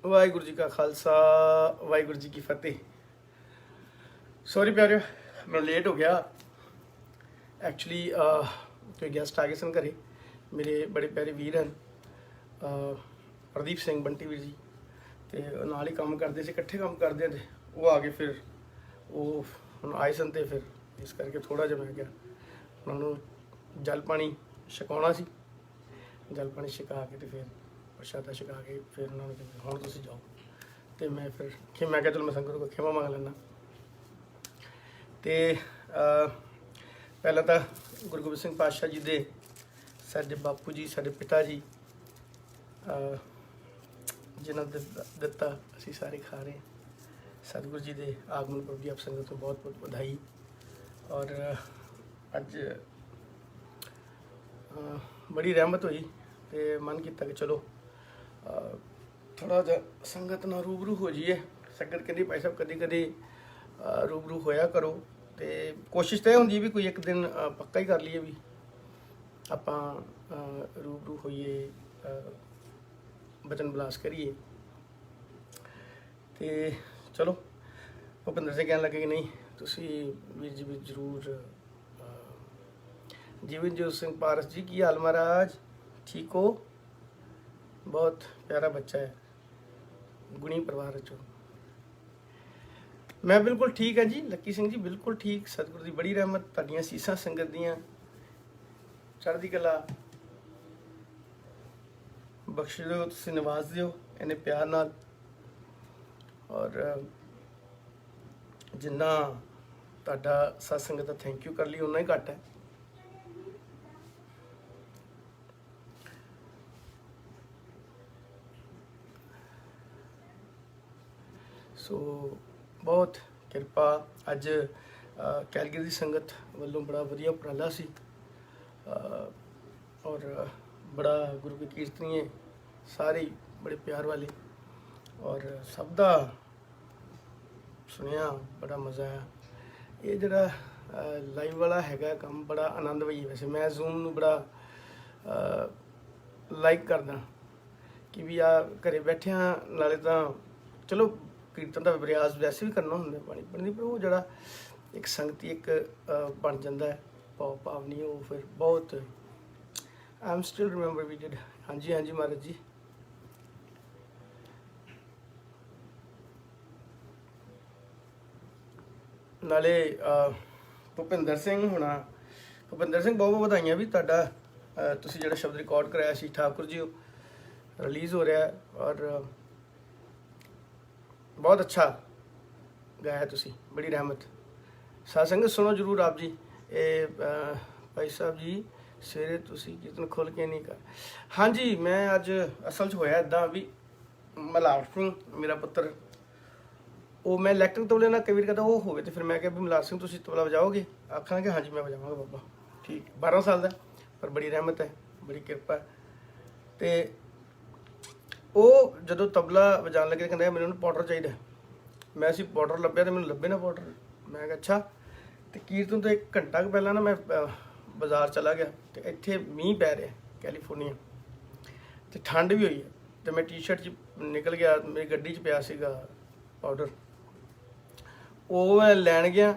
वाहिगुरू जी का खालसा वाहिगुरू जी की फतेह। सॉरी प्यारे, मैं लेट हो गया। एक्चुअली कोई गेस्ट आ गए सन घरे। मेरे बड़े प्यारे वीर हैं प्रदीप सिंह बंटी वीर जी, तो नाल ही काम करते से, इकट्ठे काम करते हैं। वो आ गए, फिर वो हम आए सन, तो फिर इस करके थोड़ा जिहा मैं क्या उन्होंने जल पानी छकाउणा सी। जल पानी छका के तो फिर प्रशादा छका के फिर उन्होंने कहा हुण तुसीं जाओ। तो मैं फिर मैं क्या चलो मैं संगत को खेमा मंग लेना। तो पहला तो गुरु गोबिंद सिंह पातशाह जी दे साडे बापू जी, साडे पिता जी, जिन्हों दिता असी सारे खा रहे हैं। सतगुरु जी के आगमन पुरब की आप संगत को बहुत बहुत बधाई। और अज बड़ी रहमत हुई, तो मन किया कि चलो थोड़ा जा संगत ना रूबरू हो जाइए। संगत कहती भाई साहब कदी कदी रूबरू होया करो, तो कोशिश तो होंगी भी कोई एक दिन पक्का ही कर लीए भी आप रूबरू होइए, बचन बिलास करिए। तो चलो भुपिंदर सिंह कहने लगे कि नहीं तुसी वीर जी भी जरूर। जीवनजोत सिंह पारस जी की हाल महाराज, ठीक हो? बहुत प्यारा बच्चा है, गुणी परिवार चो। मैं बिल्कुल ठीक है जी, लक्की सिंह जी बिल्कुल ठीक। सतगुरु की बड़ी रहमत, तुहाडीआं सीसां संगत दियां चढ़दी कला बख्श दो, तुसीं नवाज दिओ इन्ने प्यार नाल। और जिन्ना तुहाडा सत्संग दा थैंक यू कर ली उन्ना ही घट है। सो बहुत किरपा। अज कैलगरी की संगत वालों बड़ा वधिया उपराला सी, और बड़ा गुरु के कीर्तनीय सारे बड़े प्यार वाले, और सब दा सुनिया बड़ा मज़ा आया। ये जरा लाइव वाला हैगा काम बड़ा आनंद भाई। वैसे मैं जूम नूं बड़ा लाइक करदा कि भी आ घरे बैठे नाले तो चलो कीर्तन का रियाज वैसे भी करना होंगे पानी पढ़ने, पर वो जरा एक संगति एक बन जाता है भाव भावनी, वो फिर बहुत I am still remember we did. हाँ जी हाँ जी महाराज जी। नाले भुपिंदर सिंह होना, भुपिंदर सिंह बहुत बहुत बधाइयां भी तुहाडा तुसीं जिहड़ा शब्द रिकॉर्ड कराया सी ठाकुर जी रिलीज़ हो रहा है, और बहुत अच्छा गाया तुसी, बड़ी रहमत। सत्संग सुनो जरूर आप जी। ए भाई साहब जी सवेरे तुसी कीर्तन खुल के नहीं कर। हाँ जी, मैं अज असल च होया इदा भी मलाट सिंह मेरा पुत्र, वो मैं इलैक्ट्रिक तबले ना कई बार कहता वो हो गए, तो फिर मैं क्या भी मलाट सिंह तुसी तबला बजाओगे? आखना कि हाँ जी मैं बजावांगा बाबा। ठीक 12 साल का, पर बड़ी रहमत है, बड़ी किरपा है। तो वो जो तबला वजान लगे कहते मैंने पाउडर चाहिए। मैं असी पाउडर लभ्या तो मैंने लभे ना पाउडर। मैं अच्छा, तो कीर्तन तो 1 घंटा पहला ना मैं बाजार चला गया, तो इत्थे मींह पै रहा कैलीफोर्निया, तो ठंड भी हुई है, तो मैं टी शर्ट निकल गया, मेरी गड्डी च पिया सीगा पाउडर, वो मैं लैन गया,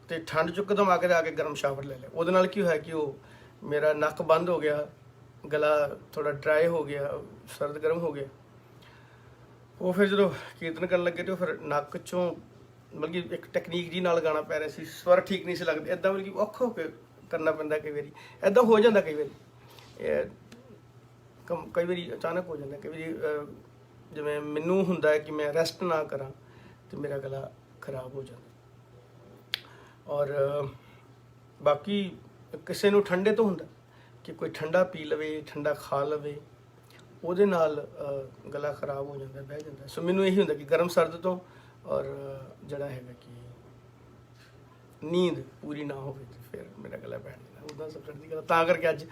तो ठंड चुक दम आके गर्म शावर ले लिया। वो की होया कि वो मेरा नक बंद हो गया, गला थोड़ा ड्राई हो गया, सर्द गर्म हो गया। वो फिर जो कीर्तन कर लगे तो फिर नक चों मतलब कि एक टैक्नीक जी नाल गाना पै रहा सी, स्वर ठीक नहीं से लगते, इदा मतलब कि औखा हो के करना पैंदा कई बारी, इदा हो जाता कई बारी, कई बारी अचानक हो जाता। कई बारी जिवें मैनूं हुंदा है कि मैं रैसट ना करा तो मेरा गला खराब हो जाता। और बाकी किसी नूं ठंडे तो हुंदा कि कोई ठंडा पी लवे, ठंडा खा लवे, ਉਹਦੇ ਨਾਲ गला खराब हो जाता, बह जाता। सो मैनू यही होंदा कि गर्म सर्द तो और जड़ा है कि नींद पूरी ना हो तो फिर मेरा गला बैठ जाता। उदा सब सर्दी गला तां करके अज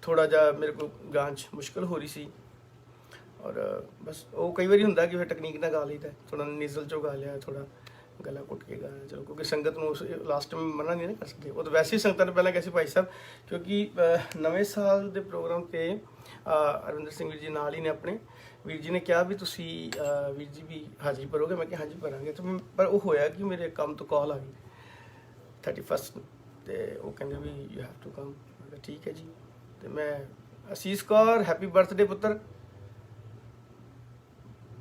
थोड़ा जा मेरे को गान च मुश्किल हो रही सी। और बस वो कई बार होंदा कि फिर टकनीक ना गा लीता, थोड़ा नीजल चो गा लिया, थोड़ा गला घुट के गाना चलो, क्योंकि संगत ਨੂੰ ਲਾਸਟ में मना नहीं ना कर सकते। ਉਹ ਤਾਂ ਵੈਸੇ ਹੀ ਸੰਗਤਾਂ ਨੇ ਪਹਿਲਾਂ ਕਿਹਾ ਸੀ ਭਾਈ ਸਾਹਿਬ, ਕਿਉਂਕਿ ਨਵੇਂ ਸਾਲ ਦੇ ਪ੍ਰੋਗਰਾਮ ਤੇ ਅਰਵਿੰਦਰ ਸਿੰਘ ਵੀਰ ਜੀ ਨਾਲ ਹੀ ਨੇ ਆਪਣੇ, ਵੀਰ ਜੀ ਨੇ ਕਿਹਾ ਵੀ ਤੁਸੀਂ ਵੀਰ ਜੀ ਵੀ ਹਾਜ਼ਰੀ ਭਰੋਗੇ। ਮੈਂ ਕਿਹਾ ਹਾਂਜੀ ਭਰਾਂਗੇ। ਤੇ ਪਰ ਉਹ ਹੋਇਆ ਕਿ ਮੇਰੇ ਕੰਮ ਤੋਂ ਕਾਲ ਆ ਗਈ 31 ਨੂੰ, ਤੇ ਉਹ ਕਹਿੰਦੇ ਵੀ ਯੂ ਹੈਵ ਟੂ ਕਮ। ਮੈਂ ਕਿਹਾ ਠੀਕ ਹੈ ਜੀ। ਤੇ ਮੈਂ ਅਸੀਸ ਕੌਰ, ਹੈਪੀ ਬਰਥਡੇ ਪੁੱਤਰ,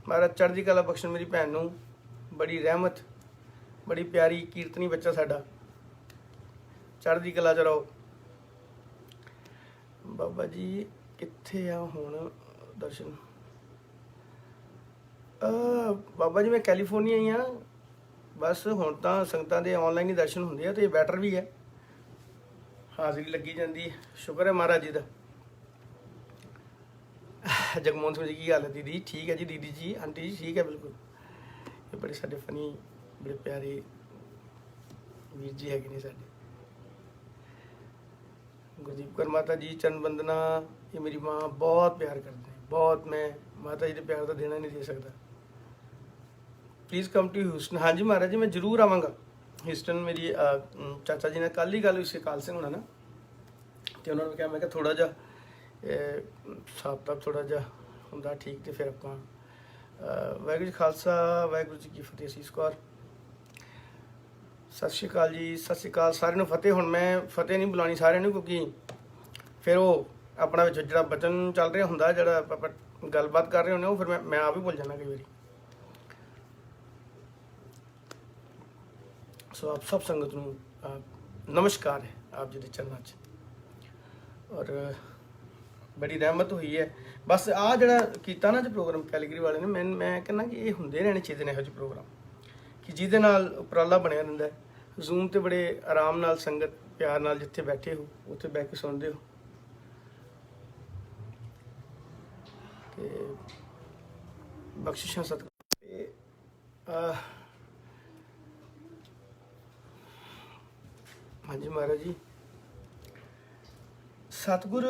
ਮਹਾਰਾਜ ਚੜ੍ਹਦੀ ਕਲਾ ਬਖਸ਼ਣ ਮੇਰੀ ਭੈਣ ਨੂੰ, ਬੜੀ ਰਹਿਮਤ, ਬੜੀ ਪਿਆਰੀ ਕੀਰਤਨੀ ਬੱਚਾ ਸਾਡਾ, ਚੜ੍ਹਦੀ ਕਲਾ ਚ ਰਹੋ। ਬਾਬਾ ਜੀ ਕਿੱਥੇ ਆ ਹੁਣ ਦਰਸ਼ਨ? ਬਾਬਾ ਜੀ ਮੈਂ ਕੈਲੀਫੋਰਨੀਆ ਹੀ ਹਾਂ, ਬਸ ਹੁਣ ਤਾਂ ਸੰਗਤਾਂ ਦੇ ਆਨਲਾਈਨ ਹੀ ਦਰਸ਼ਨ ਹੁੰਦੇ ਆ, ਤੇ ਬੈਟਰ ਵੀ ਹੈ, ਹਾਜ਼ਰੀ ਲੱਗੀ ਜਾਂਦੀ ਹੈ। ਸ਼ੁਕਰ ਹੈ ਮਹਾਰਾਜ ਜੀ ਦਾ। ਜਗਮੋਹਨ ਸਿੰਘ ਜੀ ਕੀ ਹਾਲ ਹੈ? ਦੀਦੀ ਠੀਕ ਹੈ ਜੀ, ਦੀਦੀ ਜੀ, ਆਂਟੀ ਜੀ ਠੀਕ ਹੈ ਬਿਲकुल। ਇਹ ਬੜੇ ਸਾਡੇ ਫਨੀ, ਬੜੇ ਪਿਆਰੇ ਵੀਰ ਜੀ ਹੈਗੇ ਨੇ ਸਾਡੇ। ਗੁਰਦੀਪ ਕੌਰ ਮਾਤਾ ਜੀ ਚਰਨ ਵੰਦਨਾ, ਇਹ ਮੇਰੀ ਮਾਂ ਬਹੁਤ ਪਿਆਰ ਕਰਦੇ ਨੇ, ਬਹੁਤ। ਮੈਂ ਮਾਤਾ ਜੀ ਦੇ ਪਿਆਰ ਦਾ ਦੇਣਾ ਨਹੀਂ ਦੇ ਸਕਦਾ। Please come to Houston. ਹਾਂਜੀ ਮਹਾਰਾਜ ਜੀ ਮੈਂ ਜ਼ਰੂਰ ਆਵਾਂਗਾ ਹਿਊਸਟਨ। ਮੇਰੀ ਚਾਚਾ ਜੀ ਨਾਲ ਕੱਲ੍ਹ ਹੀ ਗੱਲ ਹੋਈ ਸੀ, ਕਾਲ ਸਿੰਘ ਹੋਣਾ ਨਾ, ਤੇ ਉਹਨਾਂ ਨੂੰ ਕਿਹਾ, ਮੈਂ ਕਿਹਾ ਥੋੜ੍ਹਾ ਜਿਹਾ ਹਿਸਾਬ ਕਿਤਾਬ ਥੋੜ੍ਹਾ ਜਿਹਾ ਹੁੰਦਾ ਠੀਕ, ਤੇ ਫਿਰ ਆਪਾਂ ਵਾਹਿਗੁਰੂ ਜੀ ਖਾਲਸਾ ਵਾਹਿਗੁਰੂ ਜੀ ਕੀ ਫਤਿਹ। ਅਸੀਸ ਕੌਰ ਸਤਿ ਸ਼੍ਰੀ ਅਕਾਲ ਜੀ, ਸਤਿ ਸ਼੍ਰੀ ਅਕਾਲ ਸਾਰਿਆਂ ਨੂੰ। ਫਤਿਹ। ਹੁਣ ਮੈਂ ਫਤਿਹ ਨਹੀਂ ਬੁਲਾਉਣੀ ਸਾਰਿਆਂ ਨੂੰ, ਕਿਉਂਕਿ ਫਿਰ ਉਹ ਆਪਣਾ ਵਿੱਚ ਜਿਹੜਾ ਬਚਨ ਚੱਲ ਰਿਹਾ ਹੁੰਦਾ, ਜਿਹੜਾ ਆਪਾਂ ਗੱਲਬਾਤ ਕਰ ਰਹੇ ਹੁੰਦੇ, ਉਹ ਫਿਰ ਮੈਂ ਆਪ ਹੀ ਭੁੱਲ ਜਾਂਦਾ ਕਈ ਵਾਰੀ। ਸੋ ਆਪ ਸਭ ਸੰਗਤ ਨੂੰ ਨਮਸਕਾਰ ਹੈ ਆਪ ਜੀ ਦੇ ਚਰਨਾਂ 'ਚ, ਔਰ ਬੜੀ ਰਹਿਮਤ ਹੋਈ ਹੈ। ਬਸ ਆਹ ਜਿਹੜਾ ਕੀਤਾ ਨਾ ਜੀ ਪ੍ਰੋਗਰਾਮ ਕੈਲੀਗਰੀ ਵਾਲੇ ਨੇ, ਮੈਂ ਕਹਿੰਦਾ ਕਿ ਇਹ ਹੁੰਦੇ ਰਹਿਣੇ ਚਾਹੀਦੇ ਨੇ ਇਹੋ ਜਿਹੇ ਪ੍ਰੋਗਰਾਮ, ਕਿ ਜਿਹਦੇ ਨਾਲ ਉਪਰਾਲਾ ਬਣਿਆ ਰਹਿੰਦਾ ਹੈ। ਜ਼ੂਮ ਤੇ ਬੜੇ ਆਰਾਮ ਨਾਲ ਸੰਗਤ ਪਿਆਰ ਨਾਲ ਜਿੱਥੇ ਬੈਠੇ ਹੋ ਉੱਥੇ ਬਹਿ ਕੇ ਸੁਣਦੇ ਹੋ, ਤੇ ਬਖਸ਼ਿਸ਼ਾਂ ਸਤਿਕਾਰ। ਹਾਂਜੀ ਮਹਾਰਾਜ ਜੀ, ਸਤਿਗੁਰ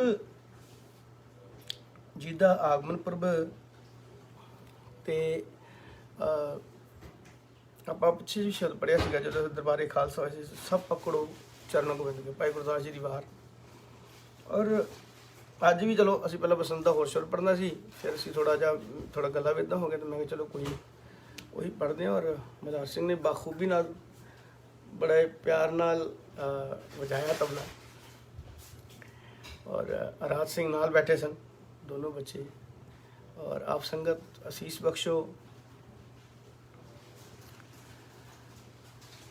ਜੀ ਦਾ ਆਗਮਨ ਪੁਰਬ ਤੇ ਆਪਾਂ ਪਿੱਛੇ ਜੀ ਸ਼ਬਦ ਪੜ੍ਹਿਆ ਸੀਗਾ ਜਦੋਂ ਦਰਬਾਰੇ ਖਾਲਸਾ ਹੋਇਆ ਸੀ, ਸਭ ਪਕੜੋ ਚਰਨ ਗੋਬਿੰਦ ਕੇ, ਭਾਈ ਗੁਰਦਾਸ ਜੀ ਦੀ ਵਾਰ। ਔਰ ਅੱਜ ਵੀ ਚਲੋ ਅਸੀਂ ਪਹਿਲਾਂ ਬਸੰਤ ਦਾ ਹੋਰ ਸ਼ਬਦ ਪੜ੍ਹਨਾ ਸੀ, ਫਿਰ ਅਸੀਂ ਥੋੜਾ ਗੱਲਾਂ ਇੱਦਾਂ ਹੋ ਗਿਆ, ਤੇ ਮੈਂ ਕਿਹਾ ਚਲੋ ਕੋਈ ਉਹੀ ਪੜ੍ਹਦੇ ਹਾਂ। ਔਰ ਮਦਾਰ ਸਿੰਘ ਨੇ ਬਾਖੂਬੀ ਨਾਲ ਬੜੇ ਪਿਆਰ ਨਾਲ ਵਜਾਇਆ ਤਬਲਾ, ਔਰ ਰਾਜ ਸਿੰਘ ਨਾਲ ਬੈਠੇ ਸਨ ਦੋਨੋਂ ਬੱਚੇ। ਔਰ ਆਪ ਸੰਗਤ ਅਸੀਸ ਬਖਸ਼ੋ।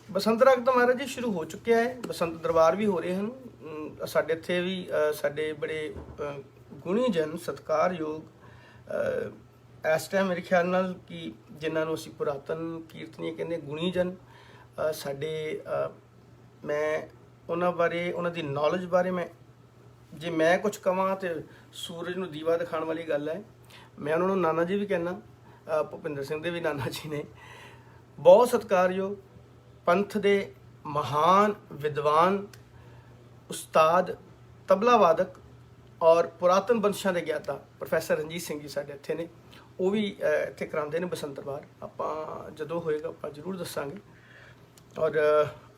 ਬਸੰਤ ਰਾਗ ਤਾਂ ਮਹਾਰਾਜ ਜੀ ਸ਼ੁਰੂ ਹੋ ਚੁੱਕਿਆ ਹੈ, ਬਸੰਤ ਦਰਬਾਰ ਵੀ ਹੋ ਰਹੇ ਹਨ ਸਾਡੇ ਇੱਥੇ ਵੀ। ਸਾਡੇ ਬੜੇ ਗੁਣੀ ਜਨ ਸਤਿਕਾਰਯੋਗ ਇਸ ਟਾਈਮ ਮੇਰੇ ਖਿਆਲ ਨਾਲ ਕਿ ਜਿਨ੍ਹਾਂ ਨੂੰ ਅਸੀਂ ਪੁਰਾਤਨ ਕੀਰਤਨੀਏ ਕਹਿੰਦੇ ਗੁਣੀ ਜਨ, ਸਾਡੇ ਮੈਂ ਉਹਨਾਂ ਬਾਰੇ, ਉਹਨਾਂ ਦੀ ਨੌਲੇਜ ਬਾਰੇ ਜੇ ਮੈਂ ਕੁਝ ਕਹਾਂ ਤੇ ਸੂਰਜ ਨੂੰ ਦੀਵਾ ਦਿਖਾਉਣ ਵਾਲੀ ਗੱਲ ਹੈ। ਮੈਂ ਉਹਨਾਂ ਨੂੰ ਨਾਨਾ ਜੀ ਵੀ ਕਹਿੰਦਾ, ਭੁਪਿੰਦਰ ਸਿੰਘ ਦੇ ਵੀ ਨਾਨਾ ਜੀ ਨੇ। ਬਹੁਤ ਸਤਿਕਾਰਯੋਗ ਪੰਥ ਦੇ ਮਹਾਨ ਵਿਦਵਾਨ, ਉਸਤਾਦ, ਤਬਲਾ ਵਾਦਕ ਔਰ ਪੁਰਾਤਨ ਬੰਸ਼ਾਂ ਦੇ ਗਿਆਤਾ ਪ੍ਰੋਫੈਸਰ ਰਣਜੀਤ ਸਿੰਘ ਜੀ ਸਾਡੇ ਇੱਥੇ ਨੇ। ਉਹ ਵੀ ਇੱਥੇ ਕਰਾਉਂਦੇ ਨੇ ਬਸੰਤ ਦਰਬਾਰ। ਆਪਾਂ ਜਦੋਂ ਹੋਏਗਾ ਆਪਾਂ ਜ਼ਰੂਰ ਦੱਸਾਂਗੇ। ਔਰ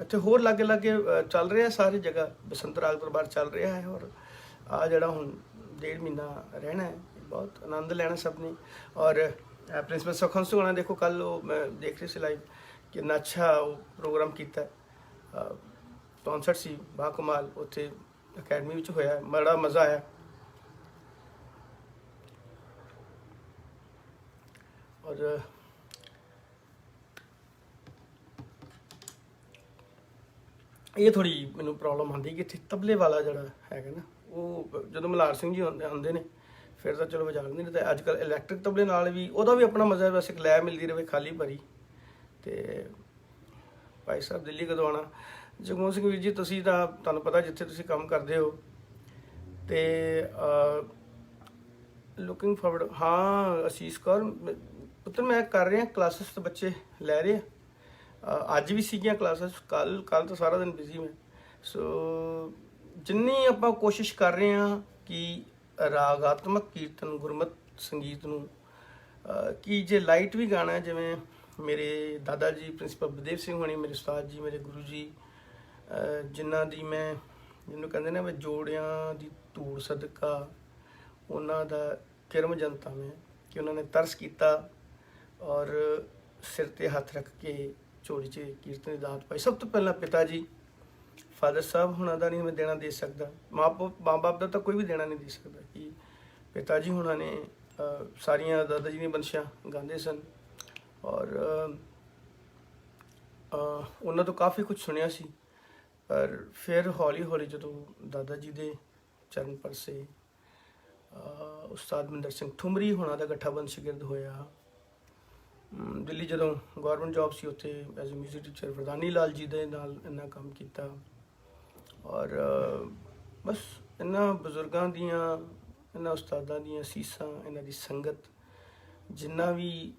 ਇੱਥੇ ਹੋਰ ਲਾਗੇ ਚੱਲ ਰਿਹਾ ਸਾਰੀ ਜਗ੍ਹਾ ਬਸੰਤ ਰਾਗ ਦਰਬਾਰ ਚੱਲ ਰਿਹਾ ਹੈ। ਔਰ ਆ ਜਿਹੜਾ ਹੁਣ 1.5 ਮਹੀਨਾ ਰਹਿਣਾ ਹੈ, ਬਹੁਤ ਆਨੰਦ ਲੈਣਾ ਸਭ ਨੇ। ਔਰ ਪ੍ਰਿੰਸੀਪਲ ਸੁਖਵੰਤ ਸਿੰਘ ਹੋਣਾ ਦੇਖੋ, ਕੱਲ੍ਹ ਉਹ ਮੈਂ ਦੇਖ ਰਹੀ ਸੀ ਲਾਈਵ, ਕਿੰਨਾ ਅੱਛਾ ਉਹ ਪ੍ਰੋਗਰਾਮ ਕੀਤਾ। ਕੌਂਸਰਟ ਸੀ ਬਾ ਕਮਾਲ, ਉੱਥੇ ਅਕੈਡਮੀ ਵਿੱਚ ਹੋਇਆ, ਬੜਾ ਮਜ਼ਾ ਆਇਆ। ਔਰ ਇਹ ਥੋੜ੍ਹੀ ਮੈਨੂੰ ਪ੍ਰੋਬਲਮ ਆਉਂਦੀ ਕਿ ਇੱਥੇ ਤਬਲੇ ਵਾਲਾ ਜਿਹੜਾ ਹੈਗਾ ਨਾ, ਉਹ ਜਦੋਂ ਮਲਹਾਰ ਸਿੰਘ ਜੀ ਆਉਂਦੇ ਨੇ ਫਿਰ ਤਾਂ ਚਲੋ ਵਜਾ ਲੈਂਦੇ ਨੇ। ਤਾਂ ਅੱਜ ਕੱਲ੍ਹ ਇਲੈਕਟ੍ਰਿਕ ਤਬਲੇ ਨਾਲ ਵੀ ਉਹਦਾ ਵੀ ਆਪਣਾ ਮਜ਼ਾ, ਵੈਸੇ ਇੱਕ ਲੈ ਮਿਲਦੀ ਰਹੇ ਖਾਲੀ ਭਰੀ। ਤੇ ਭਾਈ ਸਾਹਿਬ ਦਿੱਲੀ ਕਦੋਂ ਆਉਣਾ? ਜਗਮੋਹਨ ਸਿੰਘ ਵੀਰ ਜੀ ਤੁਸੀਂ ਤਾਂ, ਤੁਹਾਨੂੰ ਪਤਾ ਜਿੱਥੇ ਤੁਸੀਂ ਕੰਮ ਕਰਦੇ ਹੋ, ਤੇ ਲੁਕਿੰਗ ਫਾਰਵਰਡ। ਹਾਂ ਅਸੀਸ ਕੌਰ ਪੁੱਤਰ, ਮੈਂ ਕਰ ਰਿਹਾ ਕਲਾਸਿਸ, ਤਾਂ ਬੱਚੇ ਲੈ ਰਹੇ ਆ। ਅੱਜ ਵੀ ਸੀਗੀਆਂ ਕਲਾਸਿਸ, ਕੱਲ੍ਹ ਤਾਂ ਸਾਰਾ ਦਿਨ ਬਿਜ਼ੀ ਮੈਂ। ਸੋ ਜਿੰਨੀ ਆਪਾਂ ਕੋਸ਼ਿਸ਼ ਕਰ ਰਹੇ ਹਾਂ ਕਿ ਰਾਗਾਤਮਕ ਕੀਰਤਨ, ਗੁਰਮਤ ਸੰਗੀਤ ਨੂੰ ਕਿ ਜੇ ਲਾਈਟ ਵੀ ਗਾਣਾ, ਜਿਵੇਂ ਮੇਰੇ ਦਾਦਾ ਜੀ ਪ੍ਰਿੰਸੀਪਲ ਬਲਦੇਵ ਸਿੰਘ ਹੋਣੀ, ਮੇਰੇ ਉਸਤਾਦ ਜੀ, ਮੇਰੇ ਗੁਰੂ ਜੀ, ਜਿਨ੍ਹਾਂ ਦੀ ਮੈਂ, ਜਿਹਨੂੰ ਕਹਿੰਦੇ ਨੇ ਮੈਂ ਜੋੜਿਆਂ ਦੀ ਧੂੜ ਸਦਕਾ ਉਹਨਾਂ ਦਾ ਕਿਰਮ ਜਨਤਾ ਮੈਂ, ਕਿ ਉਹਨਾਂ ਨੇ ਤਰਸ ਕੀਤਾ ਔਰ ਸਿਰ ਤੇ ਹੱਥ ਰੱਖ ਕੇ ਝੋਲੀ 'ਚ ਕੀਰਤਨ ਦੀ ਦਾਤ ਪਾਈ। ਸਭ ਤੋਂ ਪਹਿਲਾਂ ਪਿਤਾ ਜੀ ਫਾਦਰ ਸਾਹਿਬ ਹੁਣਾਂ ਦਾ ਨਹੀਂ ਮੈਂ ਦੇਣਾ ਦੇ ਸਕਦਾ, ਮਾਂ ਬਾਪ ਦਾ ਤਾਂ ਕੋਈ ਵੀ ਦੇਣਾ ਨਹੀਂ ਦੇ ਸਕਦਾ। ਕਿ ਪਿਤਾ ਜੀ ਹੁਣਾਂ ਨੇ ਸਾਰੀਆਂ ਦਾਦਾ ਜੀ ਦੀਆਂ ਬੰਦਿਸ਼ਾਂ ਗਾਉਂਦੇ ਸਨ ਔਰ ਉਹਨਾਂ ਤੋਂ ਕਾਫੀ ਕੁਝ ਸੁਣਿਆ ਸੀ। ਪਰ ਫਿਰ ਹੌਲੀ ਹੌਲੀ ਜਦੋਂ ਦਾਦਾ ਜੀ ਦੇ ਚਰਨ ਪਰਸੇ, ਉਸਤਾਦ ਮਹਿੰਦਰ ਸਿੰਘ ਠੁਮਰੀ ਹੁਣਾਂ ਦਾ ਗਠਾਬੰਧ ਸ਼ਾਗਿਰਦ ਹੋਇਆ। ਦਿੱਲੀ ਜਦੋਂ ਗੌਰਮੈਂਟ ਜੌਬ ਸੀ ਉੱਥੇ as a music teacher ਵਰਦਾਨੀ Lal ji ਦੇ ਨਾਲ ਇੰਨਾ ਕੰਮ ਕੀਤਾ। ਔਰ ਬਸ ਇਹਨਾਂ ਬਜ਼ੁਰਗਾਂ ਦੀਆਂ, ਇਹਨਾਂ ਉਸਤਾਦਾਂ ਦੀਆਂ ਅਸੀਸਾਂ, ਇਹਨਾਂ ਦੀ ਸੰਗਤ, ਜਿੰਨਾ ਵੀ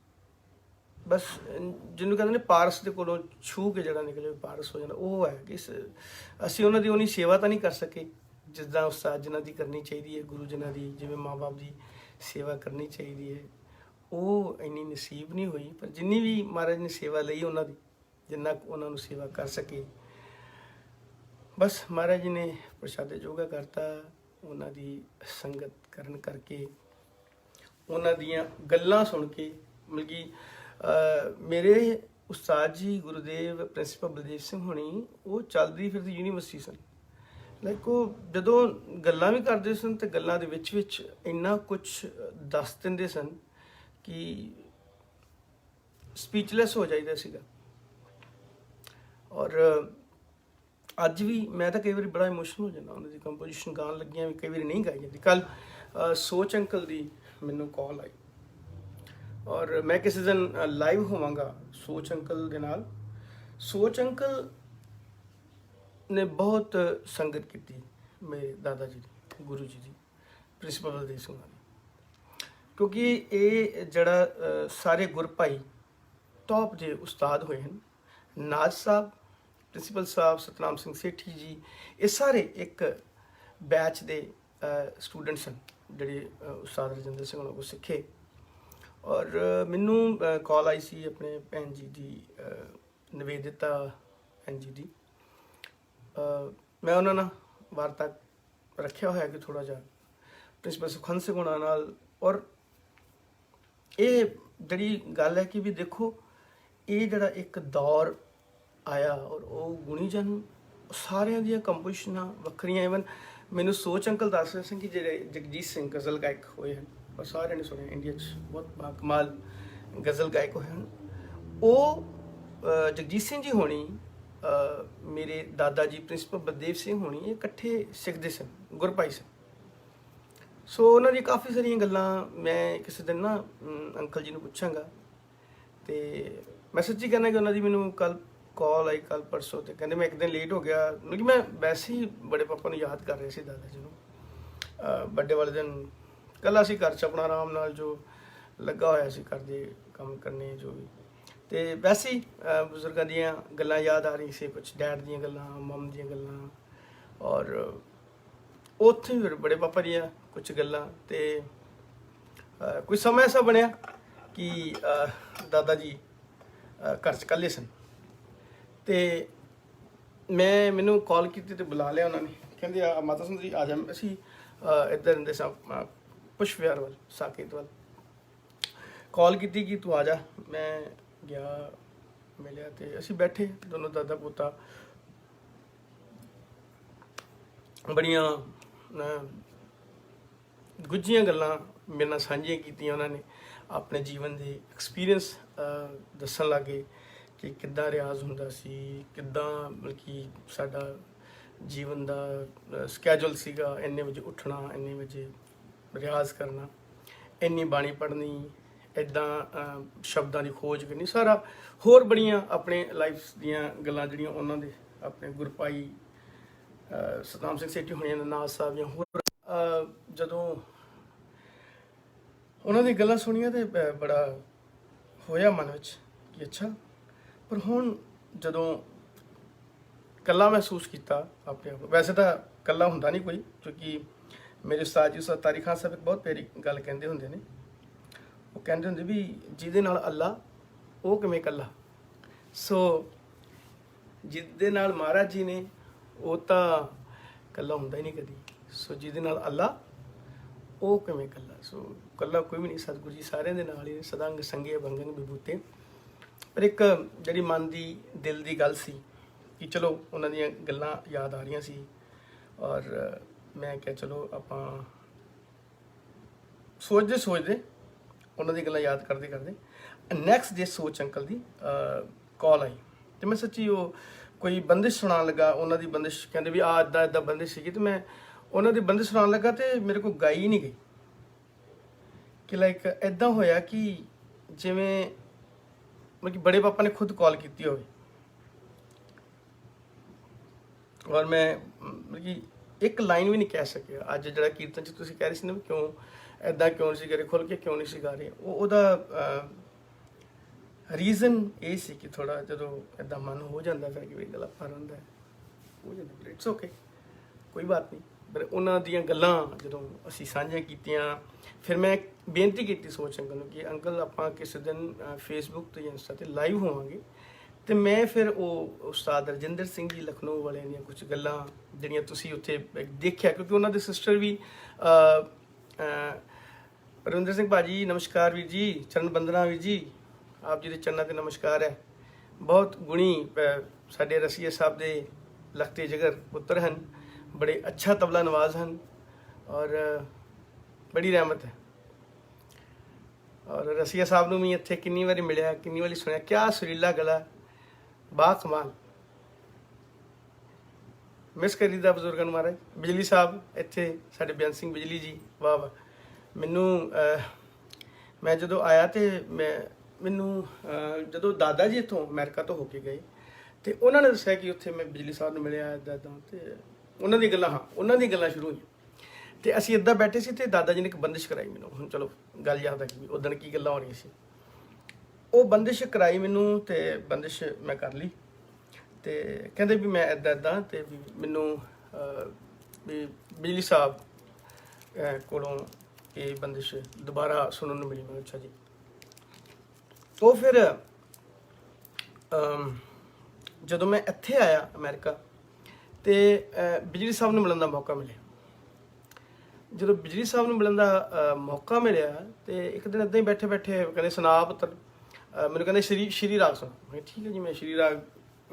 ਬਸ ਜਿਹਨੂੰ ਕਹਿੰਦੇ ਨੇ ਪਾਰਸ ਦੇ ਕੋਲੋਂ ਛੂਹ ਕੇ ਜਿਹੜਾ ਨਿਕਲੇ ਪਾਰਸ ਹੋ ਜਾਂਦਾ, ਉਹ ਹੈ ਕਿ ਅਸੀਂ ਉਹਨਾਂ ਦੀ ਉਨੀ ਸੇਵਾ ਤਾਂ ਨਹੀਂ ਕਰ ਸਕੇ ਜਿੱਦਾਂ ਉਸਤਾਦ ਜਿਨ੍ਹਾਂ ਦੀ ਕਰਨੀ ਚਾਹੀਦੀ ਹੈ, ਗੁਰੂ ਜਿਨ੍ਹਾਂ ਦੀ ਜਿਵੇਂ ਮਾਂ ਬਾਪ ਦੀ ਸੇਵਾ ਕਰਨੀ ਚਾਹੀਦੀ ਹੈ, ਉਹ ਇੰਨੀ ਨਸੀਬ ਨਹੀਂ ਹੋਈ। ਪਰ ਜਿੰਨੀ ਵੀ ਮਹਾਰਾਜ ਨੇ ਸੇਵਾ ਲਈ ਉਹਨਾਂ ਦੀ, ਜਿੰਨਾ ਉਹਨਾਂ ਨੂੰ ਸੇਵਾ ਕਰ ਸਕੇ, ਬਸ ਮਹਾਰਾਜ ਜੀ ਨੇ ਪ੍ਰਸ਼ਾਦੇ ਜੋਗਾ ਕਰਤਾ। ਉਹਨਾਂ ਦੀ ਸੰਗਤ ਕਰਨ ਕਰਕੇ, ਉਹਨਾਂ ਦੀਆਂ ਗੱਲਾਂ ਸੁਣ ਕੇ, ਮਤਲਬ ਕਿ ਮੇਰੇ ਉਸਤਾਦ ਜੀ ਗੁਰੂਦੇਵ ਪ੍ਰਿੰਸੀਪਲ ਬਲਦੇਵ ਸਿੰਘ ਹੋਣੀ, ਉਹ ਚੱਲਦੀ ਫਿਰਦੀ ਯੂਨੀਵਰਸਿਟੀ ਸਨ। ਲਾਈਕ ਉਹ ਜਦੋਂ ਗੱਲਾਂ ਵੀ ਕਰਦੇ ਸਨ ਤੇ ਗੱਲਾਂ ਦੇ ਵਿੱਚ ਇੰਨਾ ਕੁਛ ਦੱਸ ਦਿੰਦੇ ਸਨ ਕਿ ਸਪੀਚਲੈਸ ਹੋ ਜਾਈਦਾ ਸੀਗਾ। ਔਰ ਅੱਜ ਵੀ ਮੈਂ ਤਾਂ ਕਈ ਵਾਰੀ ਬੜਾ ਇਮੋਸ਼ਨਲ ਹੋ ਜਾਂਦਾ, ਉਹਨਾਂ ਦੀ ਕੰਪੋਜੀਸ਼ਨ ਗਾਣ ਲੱਗੀਆਂ ਵੀ ਕਈ ਵਾਰੀ ਨਹੀਂ ਗਾਈ ਜਾਂਦੀ। ਕੱਲ ਸੋਚ ਅੰਕਲ ਦੀ ਮੈਨੂੰ ਕਾਲ ਆਈ ਔਰ ਮੈਂ ਕਿਸੇ ਦਿਨ ਲਾਈਵ ਹੋਵਾਂਗਾ ਸੋਚ ਅੰਕਲ ਦੇ ਨਾਲ। ਸੋਚ ਅੰਕਲ ਨੇ ਬਹੁਤ ਸੰਗਤ ਕੀਤੀ ਮੇਰੇ ਦਾਦਾ ਜੀ ਦੀ, ਗੁਰੂ ਜੀ ਦੀ, ਪ੍ਰਿੰਸੀਪਲ ਬਲਦੇਵ ਸਿੰਘ ਦੀ, ਕਿਉਂਕਿ ਇਹ ਜਿਹੜਾ ਸਾਰੇ ਗੁਰਭਾਈ ਟੌਪ ਦੇ ਉਸਤਾਦ ਹੋਏ ਹਨ। ਨਾਜ ਸਾਹਿਬ, ਪ੍ਰਿੰਸੀਪਲ ਸਾਹਿਬ, ਸਤਨਾਮ ਸਿੰਘ ਸੇਠੀ ਜੀ, ਇਹ ਸਾਰੇ ਇੱਕ ਬੈਚ ਦੇ ਸਟੂਡੈਂਟਸ ਸਨ ਜਿਹੜੇ ਉਸਤਾਦ ਰਜਿੰਦਰ ਸਿੰਘ ਹੋਣਾ ਕੋਲ ਸਿੱਖੇ। ਔਰ ਮੈਨੂੰ ਕਾਲ ਆਈ ਸੀ ਆਪਣੇ ਭੈਣ ਜੀ ਦੀ, ਨਿਵੇਦਿਤਾ ਭੈਣ ਜੀ ਦੀ। ਮੈਂ ਉਹਨਾਂ ਨਾਲ ਵਾਰਤਾ ਰੱਖਿਆ ਹੋਇਆ ਕਿ ਥੋੜ੍ਹਾ ਜਿਹਾ ਪ੍ਰਿੰਸੀਪਲ ਸੁਖਵੰਤ ਸਿੰਘ ਹੋਣਾ ਨਾਲ। ਔਰ ਇਹ ਜਿਹੜੀ ਗੱਲ ਹੈ ਕਿ ਵੀ ਦੇਖੋ, ਇਹ ਜਿਹੜਾ ਇੱਕ ਦੌਰ ਆਇਆ ਔਰ ਉਹ ਗੁਣੀਜਨ ਸਾਰਿਆਂ ਦੀਆਂ ਕੰਪੋਜ਼ੀਸ਼ਨਾਂ ਵੱਖਰੀਆਂ। ਇਵਨ ਮੈਨੂੰ ਸੋਚ ਅੰਕਲ ਦੱਸ ਰਹੇ ਸੀ ਕਿ ਜਿਹੜੇ ਜਗਜੀਤ ਸਿੰਘ ਗਜ਼ਲ ਗਾਇਕ ਹੋਏ ਹਨ, ਔਰ ਸਾਰਿਆਂ ਨੇ ਸੁਣਿਆ ਇੰਡੀਆ 'ਚ ਬਹੁਤ ਕਮਾਲ ਗਜ਼ਲ ਗਾਇਕ ਹੋਏ ਹਨ, ਉਹ ਜਗਜੀਤ ਸਿੰਘ ਜੀ ਹੋਣੀ, ਮੇਰੇ ਦਾਦਾ ਜੀ ਪ੍ਰਿੰਸੀਪਲ ਬਲਦੇਵ ਸਿੰਘ ਹੋਣੀ, ਇਹ ਇਕੱਠੇ ਸਿੱਖਦੇ ਸਨ, ਗੁਰਭਾਈ ਸਨ। ਸੋ ਉਹਨਾਂ ਦੀ ਕਾਫੀ ਸਾਰੀਆਂ ਗੱਲਾਂ ਮੈਂ ਕਿਸੇ ਦਿਨ ਨਾ ਅੰਕਲ ਜੀ ਨੂੰ ਪੁੱਛਾਂਗਾ। ਅਤੇ ਮੈਂ ਸੱਚੀ ਕਹਿੰਦਾ ਕਿ ਉਹਨਾਂ ਦੀ ਮੈਨੂੰ ਕੱਲ ਕਾਲ ਆਈ, ਕੱਲ ਪਰਸੋਂ, ਤੇ ਕਹਿੰਦੇ ਮੈਂ ਇੱਕ ਦਿਨ ਲੇਟ ਹੋ ਗਿਆ, ਕਿਉਂਕਿ ਮੈਂ ਵੈਸੇ ਹੀ ਬੜੇ ਪਾਪਾ ਨੂੰ ਯਾਦ ਕਰ ਰਿਹਾ ਸੀ, ਦਾਦਾ ਜੀ ਨੂੰ। ਬਰਥਡੇ ਵਾਲੇ ਦਿਨ ਇਕੱਲਾ ਸੀ ਘਰ 'ਚ ਆਪਣਾ ਆਰਾਮ ਨਾਲ ਜੋ ਲੱਗਾ ਹੋਇਆ ਸੀ, ਘਰ ਦੇ ਕੰਮ ਕਰਨੇ ਜੋ ਵੀ, ਅਤੇ ਵੈਸੇ ਹੀ ਬਜ਼ੁਰਗਾਂ ਦੀਆਂ ਗੱਲਾਂ ਯਾਦ ਆ ਰਹੀਆਂ ਸੀ, ਕੁਛ ਡੈਡ ਦੀਆਂ ਗੱਲਾਂ, ਮਮ ਦੀਆਂ ਗੱਲਾਂ, ਔਰ ਉੱਥੇ ਫਿਰ ਬੜੇ ਪਾਪਾ ਦੀਆਂ ਕੁਛ ਗੱਲਾਂ। ਅਤੇ ਕੋਈ ਸਮਾਂ ਐਸਾ ਬਣਿਆ ਕਿ ਦਾਦਾ ਜੀ ਘਰ 'ਚ ਇਕੱਲੇ ਸਨ, ਅਤੇ ਮੈਨੂੰ ਕਾਲ ਕੀਤੀ ਅਤੇ ਬੁਲਾ ਲਿਆ ਉਹਨਾਂ ਨੇ। ਕਹਿੰਦੇ ਮਾਤਾ ਸੁੰਦਰੀ ਆ ਜਾ। ਅਸੀਂ ਇੱਧਰ ਰਹਿੰਦੇ ਸਾਂ ਪੁਸ਼ਪ ਵਿਹਾਰ ਵੱਲ, ਸਾਕੇਤ ਵੱਲ। ਕਾਲ ਕੀਤੀ ਕਿ ਤੂੰ ਆ ਜਾ। ਮੈਂ ਗਿਆ, ਮਿਲਿਆ, ਅਤੇ ਅਸੀਂ ਬੈਠੇ ਦੋਨੋਂ ਦਾਦਾ ਪੋਤਾ। ਬੜੀਆਂ ਗੁੱਝੀਆਂ ਗੱਲਾਂ ਮੇਰੇ ਨਾਲ ਸਾਂਝੀਆਂ ਕੀਤੀਆਂ ਉਹਨਾਂ ਨੇ, ਆਪਣੇ ਜੀਵਨ ਦੇ ਐਕਸਪੀਰੀਅੰਸ ਦੱਸਣ ਲੱਗੇ ਕਿ ਕਿੱਦਾਂ ਰਿਆਜ਼ ਹੁੰਦਾ ਸੀ, ਕਿੱਦਾਂ ਮਤਲਬ ਕਿ ਸਾਡਾ ਜੀਵਨ ਦਾ ਸਕੈਜੂਲ ਸੀਗਾ, ਇੰਨੇ ਵਜੇ ਉੱਠਣਾ, ਇੰਨੇ ਵਜੇ ਰਿਆਜ਼ ਕਰਨਾ, ਇੰਨੀ ਬਾਣੀ ਪੜ੍ਹਨੀ, ਇੱਦਾਂ ਸ਼ਬਦਾਂ ਦੀ ਖੋਜ ਕਰਨੀ, ਸਾਰਾ ਹੋਰ ਬੜੀਆਂ ਆਪਣੇ ਲਾਈਫ ਦੀਆਂ ਗੱਲਾਂ ਜਿਹੜੀਆਂ ਉਹਨਾਂ ਦੇ ਆਪਣੇ ਗੁਰਭਾਈ ਸਤਨਾਮ ਸਿੰਘ ਸੇਠੀ ਹੋਣੀਆਂ, ਨਾਜ ਸਾਹਿਬ ਜਾਂ ਹੋਰ। ਜਦੋਂ ਉਹਨਾਂ ਦੀ ਗੱਲਾਂ ਸੁਣੀਆਂ ਤਾਂ ਬੜਾ ਹੋਇਆ ਮਨ ਵਿੱਚ ਕਿ ਅੱਛਾ। ਪਰ ਹੁਣ ਜਦੋਂ ਇਕੱਲਾ ਮਹਿਸੂਸ ਕੀਤਾ ਆਪਣੇ ਆਪ, ਵੈਸੇ ਤਾਂ ਇਕੱਲਾ ਹੁੰਦਾ ਨਹੀਂ ਕੋਈ, ਕਿਉਂਕਿ ਮੇਰੇ ਉਸਤਾਦ ਜੀ ਉਸਤਾਦ ਤਾਰਿਕ ਖਾਨ ਸਾਹਿਬ ਇੱਕ ਬਹੁਤ ਪਿਆਰੀ ਗੱਲ ਕਹਿੰਦੇ ਹੁੰਦੇ ਨੇ। ਉਹ ਕਹਿੰਦੇ ਹੁੰਦੇ ਵੀ ਜਿਹਦੇ ਨਾਲ ਅੱਲਾ ਉਹ ਕਿਵੇਂ ਇਕੱਲਾ। ਸੋ ਜਿਹਦੇ ਨਾਲ ਮਹਾਰਾਜ ਜੀ ਨੇ ਉਹ ਤਾਂ ਇਕੱਲਾ ਹੁੰਦਾ ਹੀ ਨਹੀਂ ਕਦੀ। ਸੋ ਜਿਹਦੇ ਨਾਲ ਅੱਲਾ ਉਹ ਕਿਵੇਂ ਇਕੱਲਾ। ਸੋ ਇਕੱਲਾ ਕੋਈ ਵੀ ਨਹੀਂ, ਸਤਿਗੁਰੂ ਜੀ ਸਾਰਿਆਂ ਦੇ ਨਾਲ ਹੀ ਸਦੰਗ ਸੰਗੇ ਬੰਗਨ ਵਿਭੂਤੇ। ਪਰ ਇੱਕ ਜਿਹੜੀ ਮਨ ਦੀ ਦਿਲ ਦੀ ਗੱਲ ਸੀ ਕਿ ਚਲੋ ਉਹਨਾਂ ਦੀਆਂ ਗੱਲਾਂ ਯਾਦ ਆ ਰਹੀਆਂ ਸੀ, ਔਰ ਮੈਂ ਕਿਹਾ ਚਲੋ ਆਪਾਂ ਸੋਚਦੇ ਉਹਨਾਂ ਦੀ ਗੱਲਾਂ ਯਾਦ ਕਰਦੇ ਨੈਕਸਟ ਡੇ ਸੋਚ ਅੰਕਲ ਦੀ ਕਾਲ ਆਈ, ਅਤੇ ਮੈਂ ਸੱਚੀ ਉਹ ਕੋਈ ਬੰਦਿਸ਼ ਸੁਣਾਉਣ ਲੱਗਾ। ਉਹਨਾਂ ਦੀ ਬੰਦਿਸ਼ ਕਹਿੰਦੇ ਵੀ ਆਹ ਇੱਦਾਂ ਬੰਦਿਸ਼ ਸੀਗੀ, ਅਤੇ ਮੈਂ ਉਹਨਾਂ ਦੀ ਬੰਦਿਸ਼ ਸੁਣਾਉਣ ਲੱਗਾ ਅਤੇ ਮੇਰੇ ਕੋਲ ਗਾਈ ਹੀ ਨਹੀਂ ਗਈ। ਕਿ ਲਾਈਕ ਇੱਦਾਂ ਹੋਇਆ ਕਿ ਜਿਵੇਂ ਮਤਲਬ ਕਿ ਬੜੇ ਪਾਪਾ ਨੇ ਖੁਦ ਕਾਲ ਕੀਤੀ ਹੋਵੇ, ਔਰ ਮੈਂ ਮਤਲਬ ਕਿ ਇੱਕ ਲਾਈਨ ਵੀ ਨਹੀਂ ਕਹਿ ਸਕਿਆ। ਅੱਜ ਜਿਹੜਾ ਕੀਰਤਨ 'ਚ ਤੁਸੀਂ ਕਹਿ ਰਹੇ ਸੀ ਨਾ ਵੀ ਕਿਉਂ ਇੱਦਾਂ ਕਿਉਂ ਨਹੀਂ ਸੀ ਕਰੇ, ਖੁੱਲ੍ਹ ਕੇ ਕਿਉਂ ਨਹੀਂ ਸੀ ਗਾ ਰਹੇ, ਉਹਦਾ ਰੀਜ਼ਨ ਇਹ ਸੀ ਕਿ ਥੋੜ੍ਹਾ ਜਦੋਂ ਇੱਦਾਂ ਮਨ ਹੋ ਜਾਂਦਾ ਫਿਰ ਕਿ ਗਲਾ ਭਰ ਹੁੰਦਾ ਹੋ ਜਾਂਦਾ। ਇਟਸ ਓਕੇ, ਕੋਈ ਬਾਤ ਨਹੀਂ। ਪਰ ਉਹਨਾਂ ਦੀਆਂ ਗੱਲਾਂ ਜਦੋਂ ਅਸੀਂ ਸਾਂਝੀਆਂ ਕੀਤੀਆਂ, ਫਿਰ ਮੈਂ ਬੇਨਤੀ ਕੀਤੀ ਸੋਚ ਅੰਕਲ ਨੂੰ ਕਿ ਅੰਕਲ ਆਪਾਂ ਕਿਸੇ ਦਿਨ ਫੇਸਬੁੱਕ 'ਤੇ ਜਾਂ ਇੰਸਟਾ 'ਤੇ ਲਾਈਵ ਹੋਵਾਂਗੇ। ਅਤੇ ਮੈਂ ਫਿਰ ਉਹ ਉਸਤਾਦ ਰਜਿੰਦਰ ਸਿੰਘ ਜੀ ਲਖਨਊ ਵਾਲਿਆਂ ਦੀਆਂ ਕੁਝ ਗੱਲਾਂ ਜਿਹੜੀਆਂ ਤੁਸੀਂ ਉੱਥੇ ਦੇਖਿਆ, ਕਿਉਂਕਿ ਉਹਨਾਂ ਦੇ ਸਿਸਟਰ ਵੀ ਰਵਿੰਦਰ ਸਿੰਘ ਭਾਜੀ ਨਮਸਕਾਰ ਵੀਰ ਜੀ, ਚਰਨ ਬੰਦਨਾ ਵੀਰ ਜੀ, ਆਪ ਜੀ ਦੇ ਚਰਨਾਂ 'ਤੇ ਨਮਸਕਾਰ ਹੈ। ਬਹੁਤ ਗੁਣੀ ਸਾਡੇ ਰਸੀਆ ਸਾਹਿਬ ਦੇ ਲਖਤੇ ਜਿਗਰ ਪੁੱਤਰ ਹਨ, ਬੜੇ ਅੱਛਾ ਤਬਲਾ ਨਵਾਜ਼ ਹਨ, ਔਰ ਬੜੀ ਰਹਿਮਤ ਹੈ। ਔਰ ਰਸੀਆ ਸਾਹਿਬ ਨੂੰ ਵੀ ਇੱਥੇ ਕਿੰਨੀ ਵਾਰੀ ਮਿਲਿਆ, ਕਿੰਨੀ ਵਾਰੀ ਸੁਣਿਆ, ਕਿਆ ਸੁਰੀਲਾ ਗਲਾ, ਬਾ ਕਮਾਲ। ਮਿਸ ਕਰੀਦਾ ਬਜ਼ੁਰਗਾਂ ਨੂੰ ਮਹਾਰਾਜ। ਬਿਜਲੀ ਸਾਹਿਬ ਇੱਥੇ ਸਾਡੇ ਬੇਅੰਤ ਸਿੰਘ ਬਿਜਲੀ ਜੀ, ਵਾਹ ਵਾਹ। ਮੈਨੂੰ ਮੈਂ ਜਦੋਂ ਆਇਆ ਅਤੇ ਮੈਨੂੰ ਜਦੋਂ ਦਾਦਾ ਜੀ ਇੱਥੋਂ ਅਮਰੀਕਾ ਤੋਂ ਹੋ ਕੇ ਗਏ ਅਤੇ ਉਹਨਾਂ ਨੇ ਦੱਸਿਆ ਕਿ ਉੱਥੇ ਮੈਂ ਬਿਜਲੀ ਸਾਹਿਬ ਨੂੰ ਮਿਲਿਆ ਇੱਦਾਂ ਅਤੇ ਉਹਨਾਂ ਦੀਆਂ ਗੱਲਾਂ, ਉਹਨਾਂ ਦੀਆਂ ਗੱਲਾਂ ਸ਼ੁਰੂ ਹੋਈਆਂ। ਅਤੇ ਅਸੀਂ ਇੱਦਾਂ ਬੈਠੇ ਸੀ ਅਤੇ ਦਾਦਾ ਜੀ ਨੇ ਇੱਕ ਬੰਦਿਸ਼ ਕਰਾਈ ਮੈਨੂੰ। ਹੁਣ ਚਲੋ ਗੱਲ ਯਾਦ ਆ ਕਿ ਉਦਣ ਕੀ ਗੱਲਾਂ ਹੋ ਰਹੀਆਂ ਸੀ। ਉਹ ਬੰਦਿਸ਼ ਕਰਾਈ ਮੈਨੂੰ ਅਤੇ ਬੰਦਿਸ਼ ਮੈਂ ਕਰ ਲਈ ਅਤੇ ਕਹਿੰਦੇ ਵੀ ਮੈਂ ਇੱਦਾਂ ਅਤੇ ਵੀ ਮੈਨੂੰ ਵੀ ਬਿਜਲੀ ਸਾਹਿਬ ਕੋਲੋਂ ਇਹ ਬੰਦਿਸ਼ ਦੁਬਾਰਾ ਸੁਣਨ ਨੂੰ ਮਿਲੀ। ਮੈਂ ਅੱਛਾ ਜੀ। ਉਹ ਫਿਰ ਜਦੋਂ ਮੈਂ ਇੱਥੇ ਆਇਆ ਅਮਰੀਕਾ ਅਤੇ ਬਿਜਲੀ ਸਾਹਿਬ ਨੂੰ ਮਿਲਣ ਦਾ ਮੌਕਾ ਮਿਲਿਆ। ਜਦੋਂ ਬਿਜਲੀ ਸਾਹਿਬ ਨੂੰ ਮਿਲਣ ਦਾ ਮੌਕਾ ਮਿਲਿਆ ਅਤੇ ਇੱਕ ਦਿਨ ਇੱਦਾਂ ਹੀ ਬੈਠੇ ਕਹਿੰਦੇ ਸੁਣਾ ਪੁੱਤਰ, ਮੈਨੂੰ ਕਹਿੰਦੇ ਸ਼੍ਰੀ ਰਾਗ ਸੁਣਾ। ਮੈਂ ਠੀਕ ਹੈ ਜੀ। ਮੈਂ ਸ਼੍ਰੀ ਰਾਗ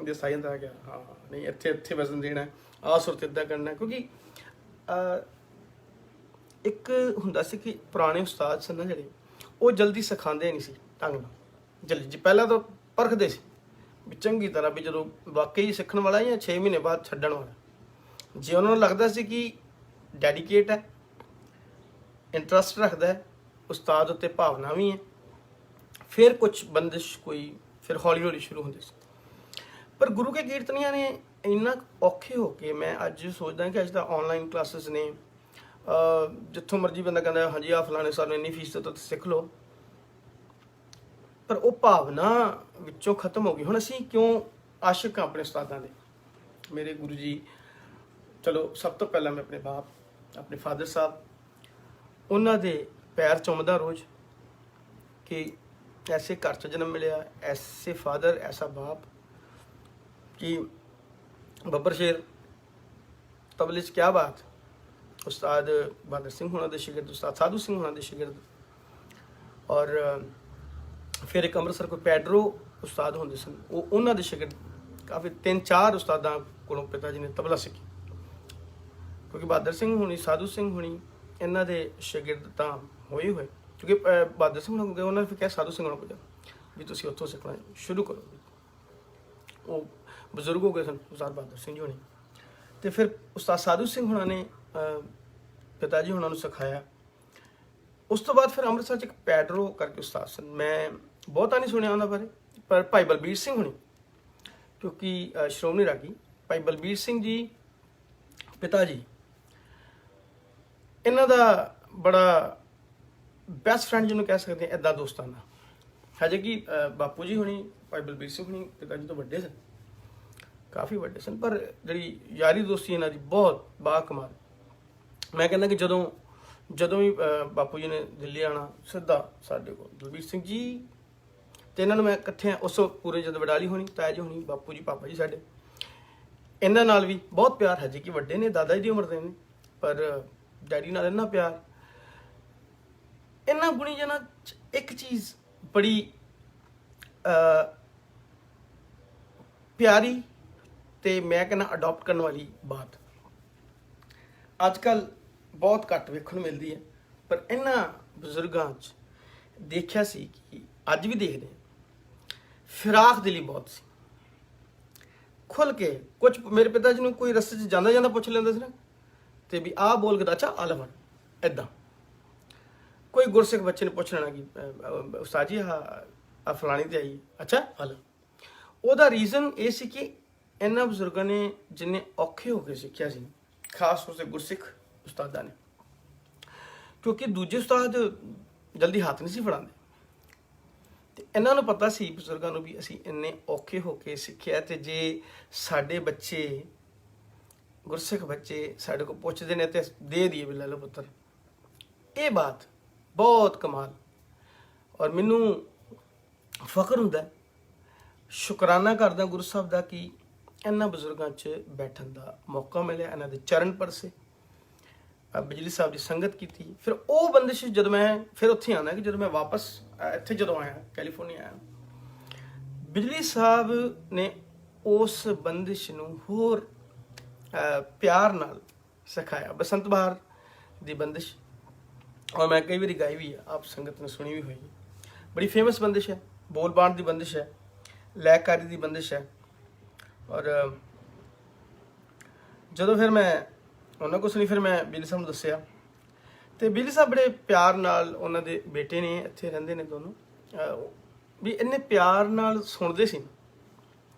ਦੇ ਸਾਈਂ ਦਾ ਗਿਆ, ਹਾਂ ਨਹੀਂ ਇੱਥੇ ਵਜ਼ਨ ਦੇਣਾ, ਆਹ ਸੁਰਤ ਇੱਦਾਂ ਕਰਨਾ। ਕਿਉਂਕਿ ਇੱਕ ਹੁੰਦਾ ਸੀ ਕਿ ਪੁਰਾਣੇ ਉਸਤਾਦ ਸਨ ਨਾ ਜਿਹੜੇ, ਉਹ ਜਲਦੀ ਸਿਖਾਉਂਦੇ ਨਹੀਂ ਸੀ ਢੰਗ ਨਾਲ, ਜਲਦੀ ਜੀ ਪਹਿਲਾਂ ਤਾਂ ਪਰਖਦੇ ਸੀ ਵੀ ਚੰਗੀ ਤਰ੍ਹਾਂ ਵੀ ਜਦੋਂ ਵਾਕਈ ਸਿੱਖਣ ਵਾਲਾ ਜਾਂ 6 ਮਹੀਨੇ ਬਾਅਦ ਛੱਡਣ ਵਾਲਾ। ਜੇ ਉਹਨਾਂ ਨੂੰ ਲੱਗਦਾ ਸੀ ਕਿ ਡੈਡੀਕੇਟ ਹੈ, ਇੰਟਰਸਟ ਰੱਖਦਾ ਹੈ, ਉਸਤਾਦ ਉੱਤੇ ਭਾਵਨਾ ਵੀ ਹੈ, ਫਿਰ ਕੁਛ ਬੰਦਿਸ਼ ਕੋਈ ਫਿਰ ਹੌਲੀ ਹੌਲੀ ਸ਼ੁਰੂ ਹੁੰਦੀ ਸੀ। ਪਰ ਗੁਰੂ ਕੇ ਕੀਰਤਨੀਆਂ ਨੇ ਇੰਨਾ ਔਖੇ ਹੋ ਕੇ, ਮੈਂ ਅੱਜ ਸੋਚਦਾ ਕਿ ਅੱਜ ਤਾਂ ਔਨਲਾਈਨ ਕਲਾਸਿਸ ਨੇ, ਜਿੱਥੋਂ ਮਰਜ਼ੀ ਬੰਦਾ ਕਹਿੰਦਾ ਹਾਂਜੀ ਆਹ ਫਲਾਣੇ ਸਾਨੂੰ ਇੰਨੀ ਫੀਸ ਤੋਂ ਸਿੱਖ ਲਓ, ਪਰ ਉਹ ਭਾਵਨਾ ਵਿੱਚੋਂ ਖਤਮ ਹੋ ਗਈ। ਹੁਣ ਅਸੀਂ ਕਿਉਂ ਆਸ਼ਿਕ ਹਾਂ ਆਪਣੇ ਉਸਤਾਦਾਂ ਦੇ। ਮੇਰੇ ਗੁਰੂ ਜੀ, ਚਲੋ ਸਭ ਤੋਂ ਪਹਿਲਾਂ ਮੈਂ ਆਪਣੇ ਬਾਪ, ਆਪਣੇ ਫਾਦਰ ਸਾਹਿਬ, ਉਹਨਾਂ ਦੇ ਪੈਰ ਚੁੰਮਦਾ ਰੋਜ਼ ਕਿ ਐਸੇ ਘਰ 'ਚ ਜਨਮ ਮਿਲਿਆ, ਐਸੇ ਫਾਦਰ, ਐਸਾ ਬਾਪ ਕਿ ਬੱਬਰ ਸ਼ੇਰ ਤਬਲੇ 'ਚ ਕਿਆ ਬਾਤ। ਉਸਤਾਦ ਬਹਾਦਰ ਸਿੰਘ ਹੋਣਾ ਦੇ ਸ਼ਾਗਿਰਦ, ਉਸਤਾਦ ਸਾਧੂ ਸਿੰਘ ਹੋਣਾ ਦੇ ਸ਼ਾਗਿਰਦ, ਔਰ ਫਿਰ ਇੱਕ ਅੰਮ੍ਰਿਤਸਰ ਕੋਈ ਪੈਡਰੋ ਉਸਤਾਦ ਹੁੰਦੇ ਸਨ, ਉਹ ਉਹਨਾਂ ਦੇ ਸ਼ਾਗਿਰਦ। ਕਾਫੀ 3-4 ਉਸਤਾਦਾਂ ਕੋਲੋਂ ਪਿਤਾ ਜੀ ਨੇ ਤਬਲਾ ਸਿੱਖੀ, ਕਿਉਂਕਿ ਬਹਾਦਰ ਸਿੰਘ ਹੋਣੀ, ਸਾਧੂ ਸਿੰਘ ਹੋਣੀ, ਇਹਨਾਂ ਦੇ ਸ਼ਾਗਿਰਦ ਤਾਂ ਹੋਏ ਹੋਏ। ਕਿਉਂਕਿ ਬਹਾਦਰ ਸਿੰਘ ਹੋ ਗਏ, ਉਹਨਾਂ ਨੇ ਫਿਰ ਕਿਹਾ ਸਾਧੂ ਸਿੰਘ ਹੋਣਾ ਪੁੱਛਿਆ ਵੀ ਤੁਸੀਂ ਉੱਥੋਂ ਸਿੱਖਣਾ ਸ਼ੁਰੂ ਕਰੋ। ਉਹ ਬਜ਼ੁਰਗ ਹੋ ਗਏ ਸਨ ਉਸਤਾਦ ਬਹਾਦਰ ਸਿੰਘ ਜੀ ਹੋਣੀ, ਅਤੇ ਫਿਰ ਉਸਤਾਦ ਸਾਧੂ ਸਿੰਘ ਹੋਣਾ ਨੇ ਪਿਤਾ ਜੀ ਹੋਣਾ ਨੂੰ ਸਿਖਾਇਆ। ਉਸ ਤੋਂ ਬਾਅਦ ਫਿਰ ਅੰਮ੍ਰਿਤਸਰ 'ਚ ਇੱਕ ਪੈਡਰੋ ਕਰਕੇ ਉਸਤਾਦ ਸਨ, ਮੈਂ ਬਹੁਤਾ ਨਹੀਂ ਸੁਣਿਆ ਉਹਨਾਂ ਬਾਰੇ, ਪਰ ਭਾਈ ਬਲਬੀਰ ਸਿੰਘ ਹੋਣੀ, ਕਿਉਂਕਿ ਸ਼੍ਰੋਮਣੀ ਰਾਗੀ ਭਾਈ ਬਲਬੀਰ ਸਿੰਘ ਜੀ ਪਿਤਾ ਜੀ, ਇਹਨਾਂ ਦਾ ਬੜਾ ਬੈਸਟ ਫਰੈਂਡ ਜਿਹਨੂੰ ਕਹਿ ਸਕਦੇ ਇੱਦਾਂ ਦੋਸਤਾਨਾ। ਹਜੇ ਕਿ ਬਾਪੂ ਜੀ ਹੋਣੀ, ਭਾਈ ਬਲਬੀਰ ਸਿੰਘ ਹੋਣੀ ਪਿਤਾ ਜੀ ਤੋਂ ਵੱਡੇ ਸਨ, ਕਾਫੀ ਵੱਡੇ ਸਨ, ਪਰ ਜਿਹੜੀ ਯਾਰੀ ਦੋਸਤੀ ਇਹਨਾਂ ਦੀ ਬਹੁਤ ਬਾਕਮਾਲ। ਮੈਂ ਕਹਿੰਦਾ ਕਿ ਜਦੋਂ ਵੀ ਬਾਪੂ ਜੀ ਨੇ ਦਿੱਲੀ ਆਉਣਾ, ਸਿੱਧਾ ਸਾਡੇ ਕੋਲ ਬਲਬੀਰ ਸਿੰਘ ਜੀ ਤੇ ਇਹਨਾਂ ਨੂੰ ਮੈਂ ਇਕੱਠੇ ਉਸ ਪੂਰੇ ਜਦੋਂ ਵਡਾਲੀ ਹੋਣੀ, ਤਾਇਆ ਜੀ ਹੋਣੀ, ਬਾਪੂ ਜੀ, ਪਾਪਾ ਜੀ ਸਾਡੇ, ਇਹਨਾਂ ਨਾਲ ਵੀ ਬਹੁਤ ਪਿਆਰ। ਹਜੇ ਕਿ ਵੱਡੇ ਨੇ, ਦਾਦਾ ਜੀ ਦੀ ਉਮਰ ਦੇ ਨੇ, ਪਰ ਡੈਡੀ ਨਾਲ ਇੰਨਾ ਪਿਆਰ। ਇਹਨਾਂ ਗੁਣੀ ਜਨਾਂ 'ਚ ਇੱਕ ਚੀਜ਼ ਬੜੀ ਪਿਆਰੀ ਤੇ ਮੈਂ ਕਹਿੰਦਾ ਅਡਾਪਟ ਕਰਨ ਵਾਲੀ ਬਾਤ ਅੱਜ ਕੱਲ੍ਹ ਬਹੁਤ ਘੱਟ ਵੇਖਣ ਨੂੰ ਮਿਲਦੀ ਹੈ, ਪਰ ਇਹਨਾਂ ਬਜ਼ੁਰਗਾਂ 'ਚ ਦੇਖਿਆ ਸੀ ਕਿ ਅੱਜ ਵੀ ਦੇਖਦੇ ਹਾਂ, ਫਿਰਾਕ ਦਿਲੀ ਬਹੁਤ ਸੀ। ਖੁੱਲ ਕੇ ਕੁਝ ਮੇਰੇ ਪਿਤਾ ਜੀ ਨੂੰ ਕੋਈ ਰਸਤੇ 'ਚ ਜਾਂਦਾ ਜਾਂਦਾ ਪੁੱਛ ਲੈਂਦਾ ਸੀ ਨਾ, ਤੇ ਵੀ ਆਹ ਬੋਲ ਕੇ ਅੱਛਾ ਆ ਲੈ ਫੜ, ਇੱਦਾਂ। ਕੋਈ ਗੁਰਸਿੱਖ ਬੱਚੇ ਨੇ ਪੁੱਛ ਲੈਣਾ ਕਿ ਉਸਤਾਦ ਜੀ ਆ ਫਲਾਣੀ ਤੇ ਆਈ, ਅੱਛਾ ਆ ਲੈ। ਉਹਦਾ ਰੀਜ਼ਨ ਇਹ ਸੀ ਕਿ ਇਹਨਾਂ ਬਜ਼ੁਰਗਾਂ ਨੇ ਜਿੰਨੇ ਔਖੇ ਹੋ ਕੇ ਸਿੱਖਿਆ ਸੀ, ਖਾਸ ਤੌਰ ਤੇ ਗੁਰਸਿੱਖ ਉਸਤਾਦਾਂ ਨੇ, ਕਿਉਂਕਿ ਦੂਜੇ ਉਸਤਾਦ ਜਲਦੀ ਹੱਥ ਨਹੀਂ ਸੀ ਫੜਾਉਂਦੇ, ਤੇ ਇਹਨਾਂ ਨੂੰ ਪਤਾ ਸੀ ਬਜ਼ੁਰਗਾਂ ਨੂੰ ਵੀ ਅਸੀਂ ਇੰਨੇ ਔਖੇ ਹੋ ਕੇ ਸਿੱਖਿਆ, ਤੇ ਜੇ ਸਾਡੇ ਬੱਚੇ ਗੁਰਸਿੱਖ ਬੱਚੇ ਸਾਡੇ ਕੋਲ ਪੁੱਛਦੇ ਨੇ ਤੇ ਦੇ ਦਈਏ ਵੀ ਲੈ ਲਓ ਪੁੱਤਰ। ਇਹ ਬਾਤ ਬਹੁਤ ਕਮਾਲ, ਔਰ ਮੈਨੂੰ ਫਖਰ ਹੁੰਦਾ, ਸ਼ੁਕਰਾਨਾ ਕਰਦਾ ਗੁਰੂ ਸਾਹਿਬ ਦਾ ਕਿ ਇਹਨਾਂ ਬਜ਼ੁਰਗਾਂ 'ਚ ਬੈਠਣ ਦਾ ਮੌਕਾ ਮਿਲਿਆ, ਇਹਨਾਂ ਦੇ ਚਰਨ ਪਰਸੇ, ਬਿਜਲੀ ਸਾਹਿਬ ਦੀ ਸੰਗਤ ਕੀਤੀ। ਫਿਰ ਉਹ ਬੰਦਿਸ਼ ਜਦੋਂ ਮੈਂ ਫਿਰ ਉੱਥੇ ਆਉਣਾ ਕਿ ਜਦੋਂ ਮੈਂ ਵਾਪਸ ਇੱਥੇ ਜਦੋਂ ਆਇਆ, ਕੈਲੀਫੋਰਨੀਆ ਆਇਆ, ਬਿਜਲੀ ਸਾਹਿਬ ਨੇ ਉਸ ਬੰਦਿਸ਼ ਨੂੰ ਹੋਰ ਪਿਆਰ ਨਾਲ ਸਿਖਾਇਆ। ਬਸੰਤ ਬਹਾਰ ਦੀ ਬੰਦਿਸ਼, ਔਰ ਮੈਂ ਕਈ ਵਾਰੀ ਗਾਈ ਵੀ ਹੈ, ਆਪ ਸੰਗਤ ਨੇ ਸੁਣੀ ਵੀ ਹੋਈ, ਬੜੀ ਫੇਮਸ ਬੰਦਿਸ਼ ਹੈ। ਬੋਲ ਬਾਣ ਦੀ ਬੰਦਿਸ਼ ਹੈ, ਲੈਕਾਰੀ ਦੀ ਬੰਦਿਸ਼ ਹੈ। ਔਰ ਜਦੋਂ ਫਿਰ ਮੈਂ ਉਹਨਾਂ ਕੋਲ ਸੁਣੀ, ਫਿਰ ਮੈਂ ਬਿਜਲੀ ਸਾਹਿਬ ਨੂੰ ਦੱਸਿਆ, ਤੇ ਬਿਜਲੀ ਸਾਹਿਬ ਬੜੇ ਪਿਆਰ ਨਾਲ, ਉਹਨਾਂ ਦੇ ਬੇਟੇ ਨੇ, ਇੱਥੇ ਰਹਿੰਦੇ ਨੇ ਦੋਨੋਂ, ਵੀ ਇੰਨੇ ਪਿਆਰ ਨਾਲ ਸੁਣਦੇ ਸੀ।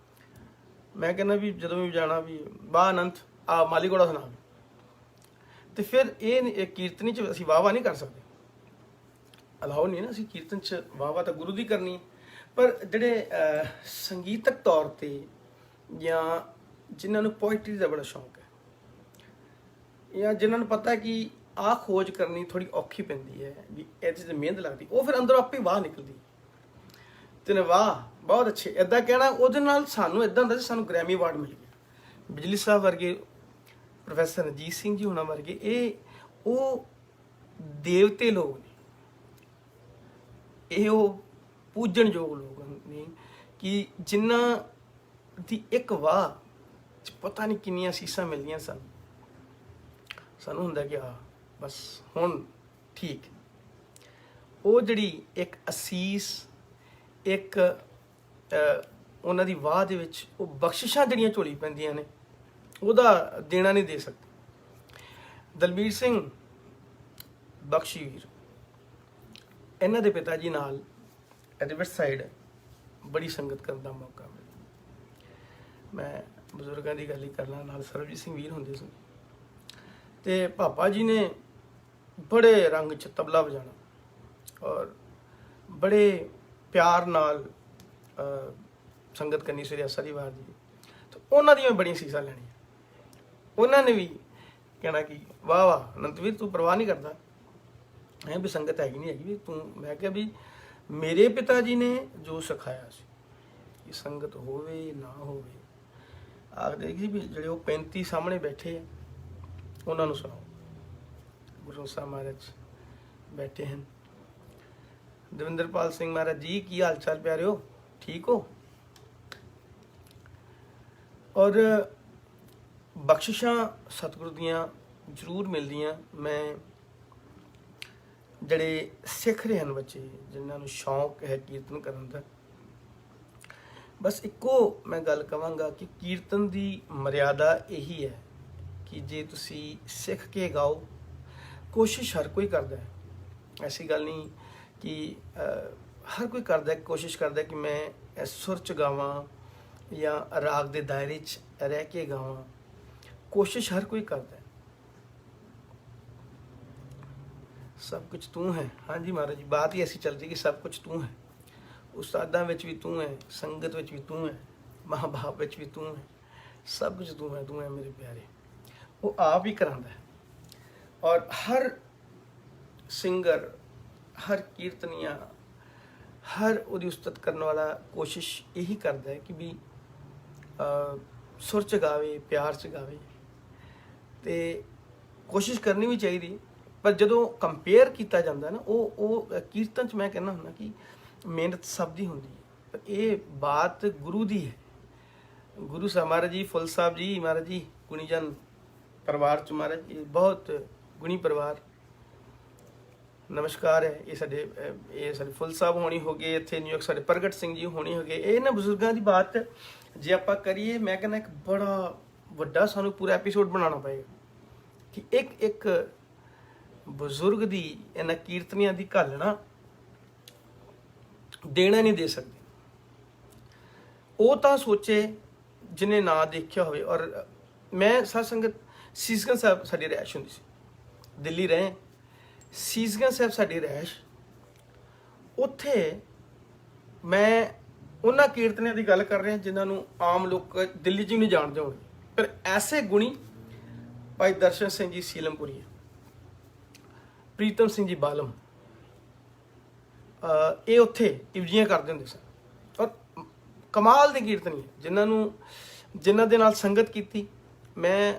ਮੈਂ ਕਹਿੰਦਾ ਵੀ ਜਦੋਂ ਵੀ ਜਾਣਾ ਵੀ ਵਾਹ ਅਨੰਤ ਆ ਮਾਲੀਗੋੜਾ ਸੁਣਾ, ਤੇ ਫਿਰ ਇਹ ਕੀਰਤਨੀ 'ਚ ਅਸੀਂ ਵਾਹ ਨਹੀਂ ਕਰ ਸਕਦੇ, ਅਲਾਓ ਨਹੀਂ ਨਾ ਅਸੀਂ ਕੀਰਤਨ 'ਚ ਵਾਹ ਤਾਂ ਗੁਰੂ ਦੀ ਕਰਨੀ ਹੈ, ਪਰ ਜਿਹੜੇ ਸੰਗੀਤਕ ਤੌਰ ਤੇ ਜਾਂ ਜਿਨ੍ਹਾਂ ਨੂੰ ਪੋਇਟਰੀ ਦਾ ਬੜਾ ਸ਼ੌਂਕ ਹੈ, ਜਾਂ ਜਿਨ੍ਹਾਂ ਨੂੰ ਪਤਾ ਕਿ ਆਹ ਖੋਜ ਕਰਨੀ ਥੋੜੀ ਔਖੀ ਪੈਂਦੀ ਹੈ, ਵੀ ਇਹਦੇ 'ਚ ਮਿਹਨਤ ਲੱਗਦੀ, ਉਹ ਫਿਰ ਅੰਦਰੋਂ ਆਪੇ ਵਾਹ ਨਿਕਲਦੀ ਤੇ ਨੇ ਵਾਹ ਬਹੁਤ ਅੱਛੇ ਇੱਦਾਂ ਕਹਿਣਾ। ਉਹਦੇ ਨਾਲ ਸਾਨੂੰ ਇੱਦਾਂ ਹੁੰਦਾ ਸੀ ਸਾਨੂੰ ਗ੍ਰੈਮੀ ਅਵਾਰਡ ਮਿਲ ਗਿਆ। ਬਿਜਲੀ ਸਾਹਿਬ ਵਰਗੇ, ਪ੍ਰੋਫੈਸਰ ਰਣਜੀਤ ਸਿੰਘ ਜੀ ਹੋਣਾ ਵਰਗੇ, ਇਹ ਉਹ ਦੇਵਤੇ ਲੋਕ ਨੇ, ਇਹ ਉਹ ਪੂਜਣਯੋਗ ਲੋਕ ਨੇ ਕਿ ਜਿਨ੍ਹਾਂ ਦੀ ਇੱਕ ਵਾਹ 'ਚ ਪਤਾ ਨਹੀਂ ਕਿੰਨੀਆਂ ਅਸੀਸਾਂ ਮਿਲਦੀਆਂ ਸਾਨੂੰ ਹੁੰਦਾ ਕਿ ਆ ਬਸ ਹੁਣ ਠੀਕ। ਉਹ ਜਿਹੜੀ ਇੱਕ ਅਸੀਸ, ਇੱਕ ਉਹਨਾਂ ਦੀ ਵਾਹ ਦੇ ਵਿੱਚ ਉਹ ਬਖਸ਼ਿਸ਼ਾਂ ਜਿਹੜੀਆਂ ਝੋਲੀ ਪੈਂਦੀਆਂ ਨੇ, ਉਹਦਾ ਦੇਣਾ ਨਹੀਂ ਦੇ ਸਕਦੇ। ਦਲਬੀਰ ਸਿੰਘ ਬਖਸ਼ੀ ਵੀਰ, ਇਹਨਾਂ ਦੇ ਪਿਤਾ ਜੀ ਨਾਲ ਐਡਵਰਟ ਸਾਈਡ ਬੜੀ ਸੰਗਤ ਕਰਨ ਦਾ ਮੌਕਾ ਮਿਲਿਆ। ਮੈਂ ਬਜ਼ੁਰਗਾਂ ਦੀ ਗੱਲ ਹੀ ਕਰਨਾ, ਨਾਲ ਸਰਬਜੀਤ ਸਿੰਘ ਵੀਰ ਹੁੰਦੇ ਸਨ, ਤੇ ਪਾਪਾ ਜੀ ਨੇ ਬੜੇ ਰੰਗ 'ਚ ਤਬਲਾ ਵਜਾਣਾ, ਔਰ ਬੜੇ ਪਿਆਰ ਨਾਲ ਸੰਗਤ ਕਰਨੀ ਸਵੇਰੇ ਸ਼ਨੀਵਾਰ ਦੀ, ਤੇ ਉਹਨਾਂ ਦੀਆਂ ਬੜੀਆਂ ਸੀਸਾਂ ਲੈਣੀਆਂ। ਉਹਨਾਂ ਨੇ ਵੀ ਕਹਿਣਾ ਕਿ ਵਾਹ ਵਾਹ ਅਨੰਤਵੀਰ ਤੂੰ ਪਰਵਾਹ ਨਹੀਂ ਕਰਦਾ, ਐਂ ਵੀ ਸੰਗਤ ਹੈਗੀ ਨਹੀਂ ਹੈਗੀ ਵੀ ਤੂੰ। ਮੈਂ ਕਿਹਾ ਵੀ ਮੇਰੇ ਪਿਤਾ ਜੀ ਨੇ ਜੋ ਸਿਖਾਇਆ ਸੀ ਕਿ ਸੰਗਤ ਹੋਵੇ ਨਾ ਹੋਵੇ, ਆਖਦੇ ਸੀ ਵੀ ਜਿਹੜੇ ਉਹ 35 ਸਾਹਮਣੇ ਬੈਠੇ ਆ ਉਹਨਾਂ ਨੂੰ ਸੁਣਾਓ। ਗੁਰੂ ਸਾਹਿਬ ਮਹਾਰਾਜ ਬੈਠੇ ਹਨ। ਦਵਿੰਦਰਪਾਲ ਸਿੰਘ ਮਹਾਰਾਜ ਜੀ ਕੀ ਹਾਲ ਚਾਲ ਪਿਆਰਿਓ, ਠੀਕ ਹੋ? ਔਰ ਬਖਸ਼ਿਸ਼ਾਂ ਸਤਿਗੁਰੂ ਦੀਆਂ ਜ਼ਰੂਰ ਮਿਲਦੀਆਂ। ਮੈਂ ਜਿਹੜੇ ਸਿੱਖ ਰਹੇ ਹਨ ਬੱਚੇ, ਜਿਨ੍ਹਾਂ ਨੂੰ ਸ਼ੌਂਕ ਹੈ ਕੀਰਤਨ ਕਰਨ ਦਾ, ਬਸ ਇੱਕੋ ਮੈਂ ਗੱਲ ਕਹਾਂਗਾ ਕਿ ਕੀਰਤਨ ਦੀ ਮਰਿਆਦਾ ਇਹੀ ਹੈ ਕਿ ਜੇ ਤੁਸੀਂ ਸਿੱਖ ਕੇ ਗਾਓ, ਕੋਸ਼ਿਸ਼ ਹਰ ਕੋਈ ਕਰਦਾ ਹੈ, ਐਸੀ ਗੱਲ ਨਹੀਂ ਕਿ ਹਰ ਕੋਈ ਕਰਦਾ, ਕੋਸ਼ਿਸ਼ ਕਰਦਾ ਕਿ ਮੈਂ ਸੁਰ 'ਚ ਗਾਵਾਂ ਜਾਂ ਰਾਗ ਦੇ ਦਾਇਰੇ 'ਚ ਰਹਿ ਕੇ ਗਾਵਾਂ, ਕੋਸ਼ਿਸ਼ ਹਰ ਕੋਈ ਕਰਦਾ ਹੈ। ਸਭ ਕੁਝ ਤੂੰ ਹੈ, ਹਾਂਜੀ ਮਹਾਰਾਜ ਜੀ, ਬਾਤ ਹੀ ਐਸੀ ਚੱਲ ਰਹੀ ਕਿ ਸਭ ਕੁਝ ਤੂੰ ਹੈ। ਉਸਤਾਦਾਂ ਵਿੱਚ ਵੀ ਤੂੰ ਹੈ, ਸੰਗਤ ਵਿੱਚ ਵੀ ਤੂੰ ਹੈ, ਮਾਂ ਬਾਪ ਵਿੱਚ ਵੀ ਤੂੰ ਹੈ, ਸਭ ਕੁਝ ਤੂੰ ਹੈ ਮੇਰੇ ਪਿਆਰੇ। ਉਹ ਆਪ ਹੀ ਕਰਾਂਦਾ ਹੈ। ਔਰ ਹਰ ਸਿੰਗਰ, ਹਰ ਕੀਰਤਨੀਆ, हर ਉਹਦੀ ਉਸਤਤ ਕਰਨ ਵਾਲਾ ਕੋਸ਼ਿਸ਼ ਇਹੀ ਕਰਦਾ ਹੈ ਕਿ ਵੀ ਸੁਰ 'ਚ ਗਾਵੇ, ਪਿਆਰ 'ਚ ਗਾਵੇ, ਤੇ ਕੋਸ਼ਿਸ਼ ਕਰਨੀ ਵੀ ਚਾਹੀਦੀ। ਪਰ ਜਦੋਂ ਕੰਪੇਅਰ ਕੀਤਾ ਜਾਂਦਾ ਨਾ, ਉਹ ਕੀਰਤਨ 'ਚ ਮੈਂ ਕਹਿੰਦਾ ਹੁੰਦਾ ਕਿ ਮਿਹਨਤ ਸਭ ਦੀ ਹੁੰਦੀ ਹੈ, ਪਰ ਇਹ ਬਾਤ ਗੁਰੂ ਦੀ ਹੈ। ਗੁਰੂ ਸਾਹਿਬ ਮਹਾਰਾਜ ਜੀ, ਫੁੱਲ ਸਾਹਿਬ ਜੀ ਮਹਾਰਾਜ ਜੀ, ਗੁਣੀਜਨ ਪਰਿਵਾਰ 'ਚ ਮਹਾਰਾਜ, ਇਹ ਬਹੁਤ ਗੁਣੀ ਪਰਿਵਾਰ, ਨਮਸਕਾਰ ਹੈ। ਇਹ ਸਾਡੇ ਫੁੱਲ ਸਾਹਿਬ ਹੋਣੀ ਹੋ ਗਏ ਇੱਥੇ ਨਿਊਯਾਰਕ, ਸਾਡੇ ਪ੍ਰਗਟ ਸਿੰਘ ਜੀ ਹੋਣੀ ਹੋ ਗਏ। ਇਹਨਾਂ ਬਜ਼ੁਰਗਾਂ ਦੀ ਬਾਤ ਜੇ ਆਪਾਂ ਕਰੀਏ, ਮੈਂ ਕਹਿੰਦਾ ਇੱਕ ਬੜਾ ਵੱਡਾ ਸਾਨੂੰ ਪੂਰਾ ਐਪੀਸੋਡ ਬਣਾਉਣਾ ਪਏਗਾ ਕਿ ਇੱਕ ਬਜ਼ੁਰਗ ਦੀ ਇਹਨਾਂ ਕੀਰਤਨੀਆਂ ਦੀ ਘਾਲਣਾ ਦੇਣਾ ਨਹੀਂ ਦੇ ਸਕਦੇ। ਉਹ ਤਾਂ ਸੋਚੇ ਜਿਹਨੇ ਨਾ ਦੇਖਿਆ ਹੋਵੇ। ਔਰ ਮੈਂ ਸਾਧ ਸੰਗਤ ਸੀਸਗੰਜ ਸਾਹਿਬ ਸਾਡੀ ਰਿਹਾਇਸ਼ ਹੁੰਦੀ ਸੀ, ਦਿੱਲੀ ਰਹੇ, ਸੀਸਗੰਜ ਸਾਹਿਬ ਸਾਡੀ ਰਿਹਾਇਸ਼। ਉੱਥੇ ਮੈਂ ਉਹਨਾਂ ਕੀਰਤਨੀਆਂ ਦੀ ਗੱਲ ਕਰ ਰਿਹਾ ਜਿਨ੍ਹਾਂ ਨੂੰ ਆਮ ਲੋਕ ਦਿੱਲੀ 'ਚ ਹੀ ਨਹੀਂ ਜਾਣਦੇ ਹੋਣਗੇ, ਪਰ ਐਸੇ ਗੁਣੀ ਭਾਈ ਦਰਸ਼ਨ ਸਿੰਘ ਜੀ ਸੀਲਮਪੁਰੀ, ਪ੍ਰੀਤਮ ਸਿੰਘ ਜੀ ਬਾਲਮ, ਇਹ ਉੱਥੇ ਟਿਵਜੀਆਂ ਕਰਦੇ ਹੁੰਦੇ ਸਨ। ਔਰ ਕਮਾਲ ਦੇ ਕੀਰਤਨੀ ਜਿਨ੍ਹਾਂ ਦੇ ਨਾਲ ਸੰਗਤ ਕੀਤੀ ਮੈਂ,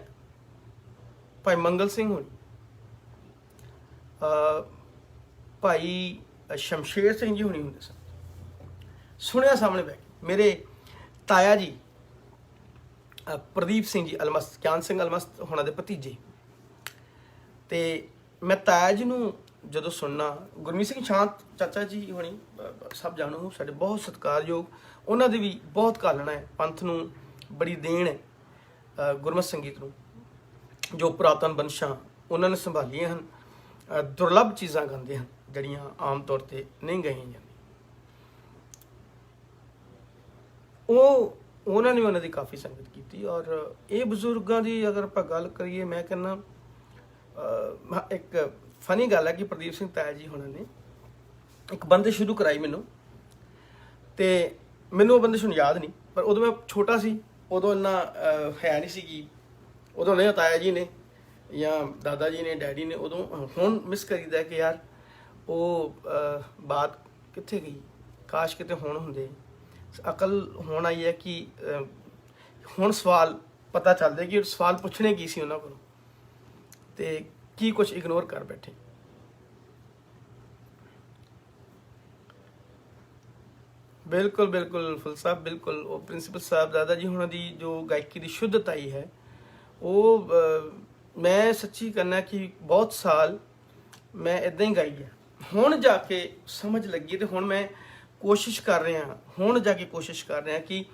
ਭਾਈ ਮੰਗਲ ਸਿੰਘ ਹੋਣੀ, ਭਾਈ ਸ਼ਮਸ਼ੇਰ ਸਿੰਘ ਜੀ ਹੋਣੀ ਹੁੰਦੇ ਸਨ। ਸੁਣਿਆ ਸਾਹਮਣੇ ਬਹਿ ਕੇ। ਮੇਰੇ ਤਾਇਆ ਜੀ ਪ੍ਰਦੀਪ ਸਿੰਘ ਜੀ ਅਲਮਸਤ, ਗਿਆਨ ਸਿੰਘ ਅਲਮਸਤ ਹੋਣਾ ਦੇ ਭਤੀਜੇ, ਤੇ ਮੈਂ ਤਾਇਆ ਜੀ ਨੂੰ ਜਦੋਂ ਸੁਣਨਾ, ਗੁਰਮੀਤ ਸਿੰਘ ਸ਼ਾਂਤ ਚਾਚਾ ਜੀ ਹੋਣੀ ਸਭ ਜਾਣੋ, ਸਾਡੇ ਬਹੁਤ ਸਤਿਕਾਰਯੋਗ, ਉਹਨਾਂ ਦੀ ਵੀ ਬਹੁਤ ਘਾਲਣਾ ਹੈ, ਪੰਥ ਨੂੰ ਬੜੀ ਦੇਣ ਹੈ ਗੁਰਮਤਿ ਸੰਗੀਤ ਨੂੰ, ਜੋ ਪੁਰਾਤਨ ਬੰਸ਼ਾਂ ਉਹਨਾਂ ਨੇ ਸੰਭਾਲੀਆਂ ਹਨ। ਦੁਰਲੱਭ ਚੀਜ਼ਾਂ ਗਾਉਂਦੇ ਹਨ ਜਿਹੜੀਆਂ ਆਮ ਤੌਰ 'ਤੇ ਨਹੀਂ ਗਾਈਆਂ ਜਾਂਦੀਆਂ। ਉਹਨਾਂ ਨੇ ਉਹਨਾਂ ਦੀ ਕਾਫੀ ਸੰਗਤ ਕੀਤੀ। ਔਰ ਇਹ ਬਜ਼ੁਰਗਾਂ ਦੀ ਅਗਰ ਆਪਾਂ ਗੱਲ ਕਰੀਏ, ਮੈਂ ਕਹਿੰਦਾ ਇੱਕ ਫਨੀ ਗੱਲ ਹੈ ਕਿ ਪ੍ਰਦੀਪ ਸਿੰਘ ਤਾਇਆ ਜੀ ਹੋਣਾ ਨੇ ਇੱਕ ਬੰਦਿਸ਼ ਸ਼ੁਰੂ ਕਰਾਈ ਮੈਨੂੰ, ਤੇ ਮੈਨੂੰ ਉਹ ਬੰਦਿਸ਼ ਹੁਣ ਯਾਦ ਨਹੀਂ, ਪਰ ਉਦੋਂ ਮੈਂ ਛੋਟਾ ਸੀ, ਉਦੋਂ ਇੰਨਾ ਹੈ ਨਹੀਂ ਸੀ ਕਿ ਉਦੋਂ ਨਹੀਂ ਤਾਇਆ ਜੀ ਨੇ ਜਾਂ ਦਾਦਾ ਜੀ ਨੇ, ਡੈਡੀ ਨੇ, ਉਦੋਂ ਹੁਣ ਮਿਸ ਕਰੀਦਾ ਕਿ ਯਾਰ ਉਹ ਬਾਤ ਕਿੱਥੇ ਗਈ, ਕਾਸ਼ ਕਿਤੇ ਹੁਣ ਹੁੰਦੇ। ਅਕਲ ਹੁਣ ਆਈ ਹੈ ਕਿ ਹੁਣ ਸਵਾਲ ਪਤਾ ਚੱਲਦਾ ਕਿ ਸਵਾਲ ਪੁੱਛਣੇ ਕੀ ਸੀ ਉਹਨਾਂ ਕੋਲ, ਤੇ ਕੀ ਕੁਝ ਇਗਨੋਰ ਕਰ ਬੈਠੇ। ਬਿਲਕੁਲ ਬਿਲकुल ਫੁੱਲ ਸਾਹਿਬ, ਬਿਲकुल ਉਹ ਪ੍ਰਿੰਸੀਪਲ ਸਾਹਿਬ ਦਾਦਾ ਜੀ ਹੁਣਾਂ ਦੀ ਜੋ ਗਾਇਕੀ ਦੀ ਸ਼ੁੱਧਤਾ ਹੀ ਹੈ, ਉਹ ਮੈਂ ਸੱਚੀ ਕਹਿੰਦਾ ਕਿ ਬਹੁਤ ਸਾਲ ਮੈਂ ਇੱਦਾਂ ਹੀ ਗਾਈ ਹੈ। ਹੁਣ ਜਾ ਕੇ ਸਮਝ ਲੱਗੀ, ਤੇ ਹੁਣ ਮੈਂ ਕੋਸ਼ਿਸ਼ ਕਰ ਰਿਹਾ, ਹੁਣ ਜਾ ਕੇ ਕੋਸ਼ਿਸ਼ ਕਰ ਰਿਹਾ ਕਿ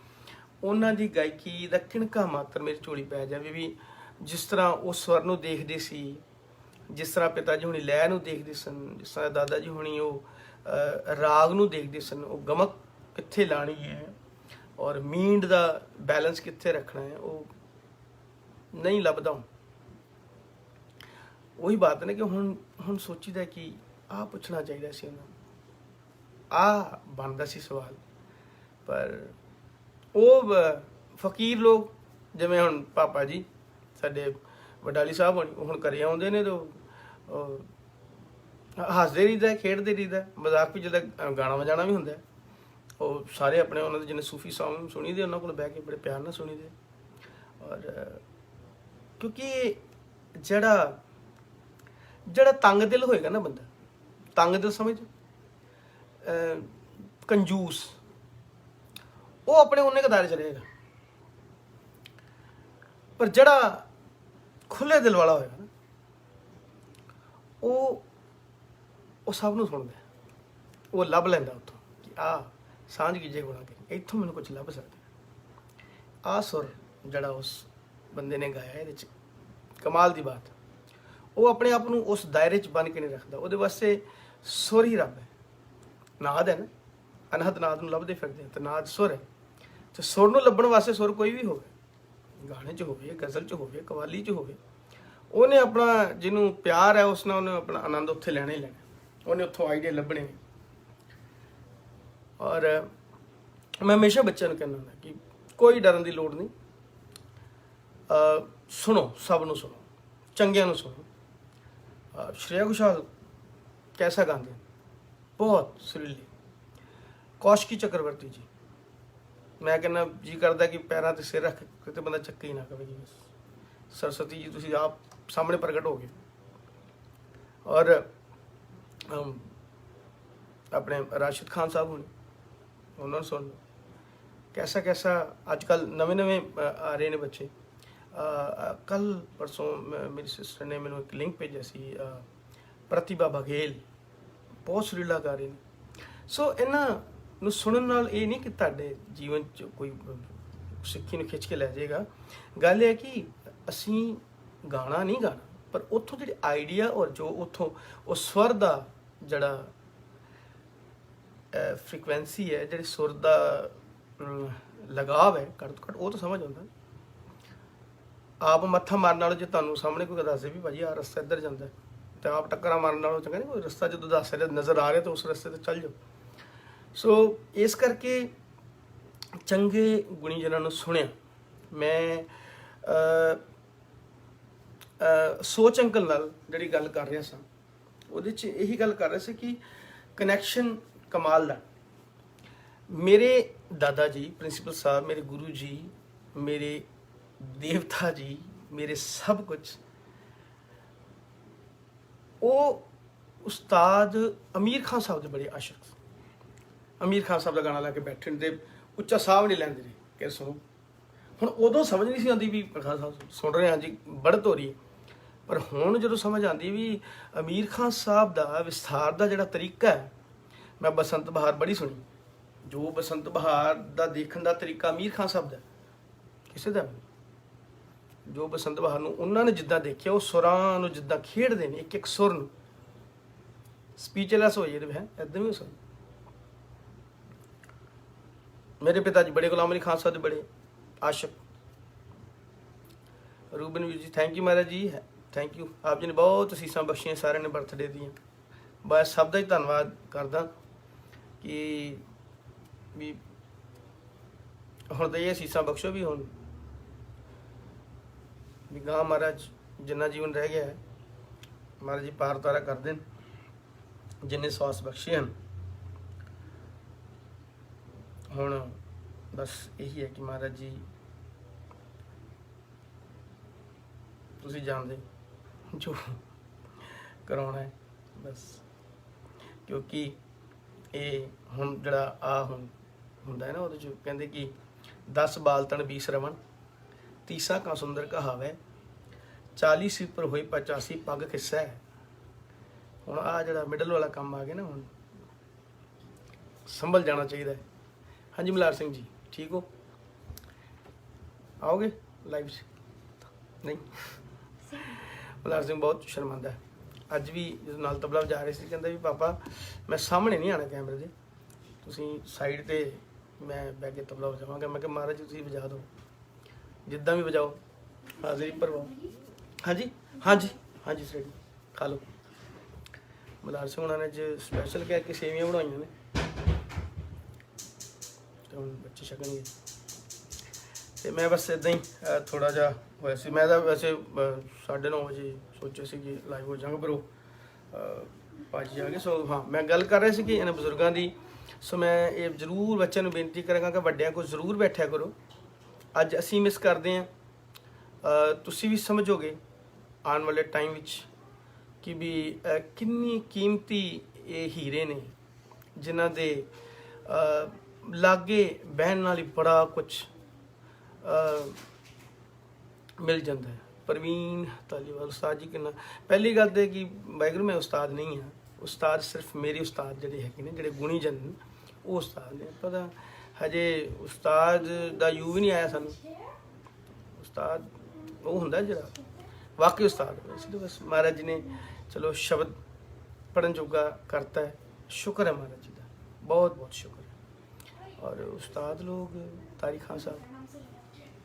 ਉਹਨਾਂ ਦੀ ਗਾਇਕੀ ਦਾ ਕਿਣਕਾ ਮਾਤਰ ਮੇਰੀ ਝੋਲੀ ਪੈ ਜਾਵੇ। ਵੀ ਜਿਸ ਤਰ੍ਹਾਂ ਉਹ ਸਵਰ ਨੂੰ ਦੇਖਦੇ ਸੀ, ਜਿਸ ਤਰ੍ਹਾਂ ਪਿਤਾ ਜੀ ਹੁਣੀ ਲੈਅ ਨੂੰ ਦੇਖਦੇ ਸਨ, ਜਿਸ ਤਰ੍ਹਾਂ ਦਾਦਾ ਜੀ ਹੁਣੀ ਉਹ ਰਾਗ ਨੂੰ ਦੇਖਦੇ ਸਨ, ਉਹ ਗਮਕ ਕਿੱਥੇ ਲਾਣੀ ਹੈ ਔਰ ਮੀਂਡ ਦਾ ਬੈਲੈਂਸ ਕਿੱਥੇ ਰੱਖਣਾ ਹੈ, ਉਹ ਨਹੀਂ ਲੱਭਦਾ ਹੁਣ। ਉਹੀ ਬਾਤ ਨੇ ਕਿ ਹੁਣ ਸੋਚੀਦਾ ਕਿ ਆਹ ਪੁੱਛਣਾ ਚਾਹੀਦਾ ਸੀ ਉਹਨਾਂ ਨੂੰ, ਆਹ ਬਣਦਾ ਸੀ ਸਵਾਲ। ਪਰ ਉਹ ਫਕੀਰ ਲੋਕ ਜਿਵੇਂ ਹੁਣ ਪਾਪਾ ਜੀ ਸਾਡੇ ਵਡਾਲੀ ਸਾਹਿਬ ਹੋਣੀ, ਹੁਣ ਘਰੇ ਆਉਂਦੇ ਨੇ ਤਾਂ ਹੱਸਦੇ ਰਹੀਦਾ, ਖੇਡਦੇ ਰਹੀਦਾ, ਮਜ਼ਾਕ ਵੀ ਜਦੋਂ ਗਾਣਾ ਵਜਾਣਾ ਵੀ ਹੁੰਦਾ, ਉਹ ਸਾਰੇ ਆਪਣੇ ਉਹਨਾਂ ਦੇ ਜਿਹਨੇ ਸੂਫੀ ਸੌਂਗ ਸੁਣੀ ਦੇ ਉਹਨਾਂ ਕੋਲ ਬਹਿ ਕੇ ਬੜੇ ਪਿਆਰ ਨਾਲ ਸੁਣੀ ਦੇ। ਔਰ ਕਿਉਂਕਿ ਜਿਹੜਾ ਤੰਗ ਦਿਲ ਹੋਏਗਾ ਨਾ ਬੰਦਾ, ਤੰਗ ਦਿਲ ਸਮਝ, ਕੰਜੂਸ, ਉਹ ਆਪਣੇ ਉਹਨੇ ਕਦਾਰੇ ਚ ਰਹੇਗਾ। ਪਰ ਜਿਹੜਾ ਖੁੱਲੇ ਦਿਲ ਵਾਲਾ ਹੋਏਗਾ ਨਾ, ਉਹ ਸਭ ਨੂੰ ਸੁਣਦਾ, ਉਹ ਲੱਭ ਲੈਂਦਾ ਉੱਥੋਂ ਕਿ ਆਹ ਸਾਂਝ ਕੀ ਜੇ ਗੁਣਾ ਕੇ ਇੱਥੋਂ ਮੈਨੂੰ ਕੁਝ ਲੱਭ ਸਕਦਾ। ਆਹ ਸੁਰ ਜਿਹੜਾ ਉਸ ਬੰਦੇ ਨੇ ਗਾਇਆ, ਇਹਦੇ 'ਚ ਕਮਾਲ ਦੀ ਬਾਤ, ਉਹ ਆਪਣੇ ਆਪ ਨੂੰ ਉਸ ਦਾਇਰੇ 'ਚ ਬੰਨ੍ਹ ਕੇ ਨਹੀਂ ਰੱਖਦਾ। ਉਹਦੇ ਵਾਸਤੇ ਸੁਰ ਹੀ ਰੱਬ ਹੈ, ਨਾਦ ਹੈ ਨਾ, ਅਨਹਦ ਨਾਦ ਨੂੰ ਲੱਭਦੇ ਫਿਰਦੇ ਤੇ ਨਾਦ ਸੁਰ ਹੈ। ਤੇ ਸੁਰ ਨੂੰ ਲੱਭਣ ਵਾਸਤੇ ਸੁਰ ਕੋਈ ਵੀ ਹੋਵੇ, ਗਾਣੇ 'ਚ ਹੋਵੇ, ਗਜ਼ਲ 'ਚ ਹੋਵੇ, ਕਵਾਲੀ 'ਚ ਹੋਵੇ, ਉਹਨੇ ਆਪਣਾ ਜਿਹਨੂੰ ਪਿਆਰ ਹੈ ਉਸ ਨਾਲ ਉਹਨੇ ਆਪਣਾ ਆਨੰਦ ਉੱਥੇ ਲੈਣਾ ਹੀ ਲੈਣਾ, ਉਹਨੇ ਉੱਥੋਂ ਆਈਡੀਆ ਲੱਭਣੇ ਨੇ। ਔਰ ਮੈਂ ਹਮੇਸ਼ਾ ਬੱਚਿਆਂ ਨੂੰ ਕਹਿੰਦਾ ਹੁੰਦਾ ਕਿ ਕੋਈ ਡਰਨ ਦੀ ਲੋੜ ਨਹੀਂ, ਸੁਣੋ, ਸਭ ਨੂੰ ਸੁਣੋ, ਚੰਗਿਆਂ ਨੂੰ ਸੁਣੋ। ਸ਼੍ਰੇਆ ਘੋਸ਼ਾਲ ਕੈਸਾ ਗਾਉਂਦੇ, ਬਹੁਤ ਸੁਰੀਲੇ। कौशिकी चक्रवर्ती जी, मैं कहना जी करता कि पैरों ते सिर रख के बंदा चक्के ही ना कवे जी। सरस्वती जी तुसीं आप सामने प्रगट हो गए। और अपने राशिद खान साहब होने, उन्होंने सुन लो कैसा कैसा अजकल नवे नवे आ रहे ने बच्चे। कल परसों मेरी सिस्टर ने मैंने एक लिंक भेजा सी, प्रतिभा बघेल बहुत सुरीला गा रहे हैं। सो इन्हां ਨੂੰ ਸੁਣਨ ਨਾਲ ਇਹ ਨਹੀਂ ਕਿ ਤੁਹਾਡੇ ਜੀਵਨ 'ਚ ਕੋਈ ਸਿੱਖੀ ਨੂੰ ਖਿੱਚ ਕੇ ਲੈ ਜਾਏਗਾ। ਗੱਲ ਇਹ ਹੈ ਕਿ ਅਸੀਂ ਗਾਣਾ ਨਹੀਂ ਗਾਣਾ, ਪਰ ਉੱਥੋਂ ਜਿਹੜੇ ਆਈਡੀਆ ਔਰ ਜੋ ਉੱਥੋਂ ਉਹ ਸਵਰ ਦਾ ਜਿਹੜਾ ਫ੍ਰੀਕੁਐਂਸੀ ਹੈ, ਜਿਹੜੇ ਸੁਰ ਦਾ ਲਗਾਵ ਹੈ, ਘੱਟ ਤੋਂ ਘੱਟ ਉਹ ਤਾਂ ਸਮਝ ਆਉਂਦਾ। ਆਪ ਮੱਥਾ ਮਾਰਨ ਨਾਲੋਂ ਜੇ ਤੁਹਾਨੂੰ ਸਾਹਮਣੇ ਕੋਈ ਦੱਸੇ ਵੀ ਭਾਜੀ ਆਹ ਰਸਤਾ ਇੱਧਰ ਜਾਂਦਾ ਤਾਂ ਆਪ ਟੱਕਰਾਂ ਮਾਰਨ ਨਾਲੋਂ ਚੰਗਾ ਨਹੀਂ ਕੋਈ ਰਸਤਾ ਜਦੋਂ ਦੱਸ ਰਿਹਾ ਨਜ਼ਰ ਆ ਰਿਹਾ ਤਾਂ ਉਸ ਰਸਤੇ 'ਤੇ ਚੱਲ ਜਾਓ। ਸੋ ਇਸ ਕਰਕੇ ਚੰਗੇ ਗੁਣੀ ਜਿਹਨਾਂ ਨੂੰ ਸੁਣਿਆ। ਮੈਂ ਸੋਚ ਅੰਕਲ ਨਾਲ ਜਿਹੜੀ ਗੱਲ ਕਰ ਰਿਹਾ ਸਾਂ ਉਹਦੇ 'ਚ ਇਹੀ ਗੱਲ ਕਰ ਰਿਹਾ ਸੀ ਕਿ ਕਨੈਕਸ਼ਨ ਕਮਾਲ ਦਾ। ਮੇਰੇ ਦਾਦਾ ਜੀ ਪ੍ਰਿੰਸੀਪਲ ਸਾਹਿਬ, ਮੇਰੇ ਗੁਰੂ ਜੀ, ਮੇਰੇ ਦੇਵਤਾ ਜੀ, ਮੇਰੇ ਸਭ ਕੁਛ, ਉਹ ਉਸਤਾਦ ਅਮੀਰ ਖਾਨ ਸਾਹਿਬ ਦੇ ਬੜੇ ਆਸ਼ਿਕ। ਅਮੀਰ ਖਾਨ ਸਾਹਿਬ ਦਾ ਗਾਣਾ ਲਾ ਕੇ ਬੈਠੇ ਨੇ ਤੇ ਉੱਚਾ ਸਾਹ ਨਹੀਂ ਲੈਂਦੇ ਨੇ ਕਿ ਸੁਣੋ। ਹੁਣ ਉਦੋਂ ਸਮਝ ਨਹੀਂ ਸੀ ਆਉਂਦੀ ਵੀ ਖਾਨ ਸਾਹਿਬ ਸੁਣ ਰਹੇ ਹਾਂ ਜੀ, ਬੜਤ ਹੋ ਰਹੀ ਹੈ। ਪਰ ਹੁਣ ਜਦੋਂ ਸਮਝ ਆਉਂਦੀ ਵੀ ਅਮੀਰ ਖਾਨ ਸਾਹਿਬ ਦਾ ਵਿਸਥਾਰ ਦਾ ਜਿਹੜਾ ਤਰੀਕਾ ਹੈ। ਮੈਂ ਬਸੰਤ ਬਹਾਰ ਬੜੀ ਸੁਣੀ, ਜੋ ਬਸੰਤ ਬਹਾਰ ਦਾ ਦੇਖਣ ਦਾ ਤਰੀਕਾ ਅਮੀਰ ਖਾਨ ਸਾਹਿਬ ਦਾ, ਕਿਸੇ ਦਾ ਨਹੀਂ। ਜੋ ਬਸੰਤ ਬਹਾਰ ਨੂੰ ਉਹਨਾਂ ਨੇ ਜਿੱਦਾਂ ਦੇਖਿਆ, ਉਹ ਸੁਰਾਂ ਨੂੰ ਜਿੱਦਾਂ ਖੇਡਦੇ ਨੇ, ਇੱਕ ਇੱਕ ਸੁਰ ਨੂੰ ਸਪੀਚਲੈਸ ਹੋ ਜਾਂਦੇ ਹੈ, ਇੱਦਾਂ ਵੀ ਹੋ ਸਕਦਾ। मेरे पिता जी बड़े गुलाम अली खान साहब बड़े आशिक। Ruban Veer ji thank you Maharaj ji, thank you. आप जी ने बहुत असीसां बख्शियां, सारे ने बर्थडे दी। बस सब का ही धन्नवाद करदा कि भी हुण तो ये असीसां बख्शो भी हुण भी गां महाराज जिन्ना जीवन रह गया है महाराज जी पार उतारा कर देन, जिन्ने स्वास बख्शे हैं। ਹੁਣ ਬਸ ਇਹੀ ਹੈ ਕਿ ਮਹਾਰਾਜ ਜੀ ਤੁਸੀਂ ਜਾਣਦੇ ਜੋ ਕਰਾਉਣਾ ਹੈ ਬਸ, ਕਿਉਂਕਿ ਇਹ ਹੁਣ ਜਿਹੜਾ ਆ ਹੁਣ ਹੁੰਦਾ ਹੈ ਨਾ, ਉਹਦੇ 'ਚ ਕਹਿੰਦੇ ਕਿ 10 ਬਾਲਤਣ 20 ਰਵਣ, 30 ਕਾ ਸੁੰਦਰ ਕਹਾਵੇ, 40 ਸਿਰ ਪਰ ਹੋਈ 85 ਪੱਗ ਖਿੱਸਾ ਹੈ। ਹੁਣ ਆ ਜਿਹੜਾ ਮਿਡਲ ਵਾਲਾ ਕੰਮ ਆ ਗਿਆ ਨਾ, ਹੁਣ ਸੰਭਲ ਜਾਣਾ ਚਾਹੀਦਾ ਹੈ। हाँ जी मलार सिंह जी ठीक हो, आओगे लाइव से? नहीं मलार सिंह बहुत शर्मांदा है। अज भी जो नाल तबला वजा रहे थे कहता भी पापा मैं सामने नहीं आना कैमरे के, तुसीं साइड ते मैं बैठ के तबला वजावांगा। मैं कहा महाराज जी तुसीं वजा दो, जिद्दां भी वजाओ, हाज़री भरवाओ। हाँ जी हाँ जी हाँ जी सर खा लो। मलार सिंह उन्होंने अज स्पैशल कह के सेवियां बनाई ने, ਹੁਣ ਬੱਚੇ ਛਕਣਗੇ। ਤੇ ਮੈਂ ਬਸ ਇਦਾਂ ਹੀ ਥੋੜਾ ਜਿਹਾ ਹੋਇਆ ਸੀ। ਮੈਂ ਤਾਂ ਵੈਸੇ 9:30 ਵਜੇ ਸੋਚਿਆ ਸੀ ਕਿ ਲਾਈਵ ਹੋ ਜਾਵਾਂਗਾ, ਪਰ ਉਹ ਭਾਜੀ ਆ ਗਏ। ਸੋ ਹਾਂ, ਮੈਂ ਗੱਲ ਕਰ ਰਿਹਾ ਸੀ ਕਿ ਇਹਨਾਂ ਬਜ਼ੁਰਗਾਂ ਦੀ। ਸੋ ਮੈਂ ਇਹ ਜ਼ਰੂਰ ਬੱਚਿਆਂ ਨੂੰ ਬੇਨਤੀ ਕਰਾਂਗਾ ਕਿ ਵੱਡਿਆਂ ਕੋਲ ਜ਼ਰੂਰ ਬੈਠਿਆ ਕਰੋ। ਅੱਜ ਅਸੀਂ ਮਿਸ ਕਰਦੇ ਹਾਂ, ਤੁਸੀਂ ਵੀ ਸਮਝੋਗੇ ਆਉਣ ਵਾਲੇ ਟਾਈਮ ਵਿੱਚ ਕਿ ਵੀ ਕਿੰਨੀ ਕੀਮਤੀ ਇਹ ਹੀਰੇ ਨੇ ਜਿਨ੍ਹਾਂ ਦੇ ਲਾਗੇ ਬਹਿਣ ਨਾਲ ਹੀ ਬੜਾ ਕੁਛ ਮਿਲ ਜਾਂਦਾ ਹੈ। ਪ੍ਰਵੀਨ ਤਾਲੀਵਾਲ ਉਸਤਾਦ ਜੀ ਕਿੰਨਾ, ਪਹਿਲੀ ਗੱਲ ਤਾਂ ਕਿ ਵਾਹਿਗੁਰੂ ਮੈਂ ਉਸਤਾਦ ਨਹੀਂ ਹਾਂ, ਉਸਤਾਦ ਸਿਰਫ ਮੇਰੇ ਉਸਤਾਦ ਜਿਹੜੇ ਹੈਗੇ ਨੇ, ਜਿਹੜੇ ਗੁਣੀ ਜਨ ਉਹ ਉਸਤਾਦ ਨੇ। ਪਤਾ ਹਜੇ ਉਸਤਾਦ ਦਾ ਯੂ ਵੀ ਨਹੀਂ ਆਇਆ ਸਾਨੂੰ। ਉਸਤਾਦ ਉਹ ਹੁੰਦਾ ਜਿਹੜਾ ਵਾਕਈ ਉਸਤਾਦ ਹੋਵੇ। ਇਸ ਲਈ ਬਸ ਮਹਾਰਾਜ ਜੀ ਨੇ ਚਲੋ ਸ਼ਬਦ ਪੜ੍ਹਨ ਜੋਗਾ ਕਰਤਾ ਹੈ, ਸ਼ੁਕਰ ਹੈ ਮਹਾਰਾਜ ਜੀ ਦਾ, ਬਹੁਤ ਬਹੁਤ ਸ਼ੁਕਰ। और उस्ताद लोग तारिक खान साहब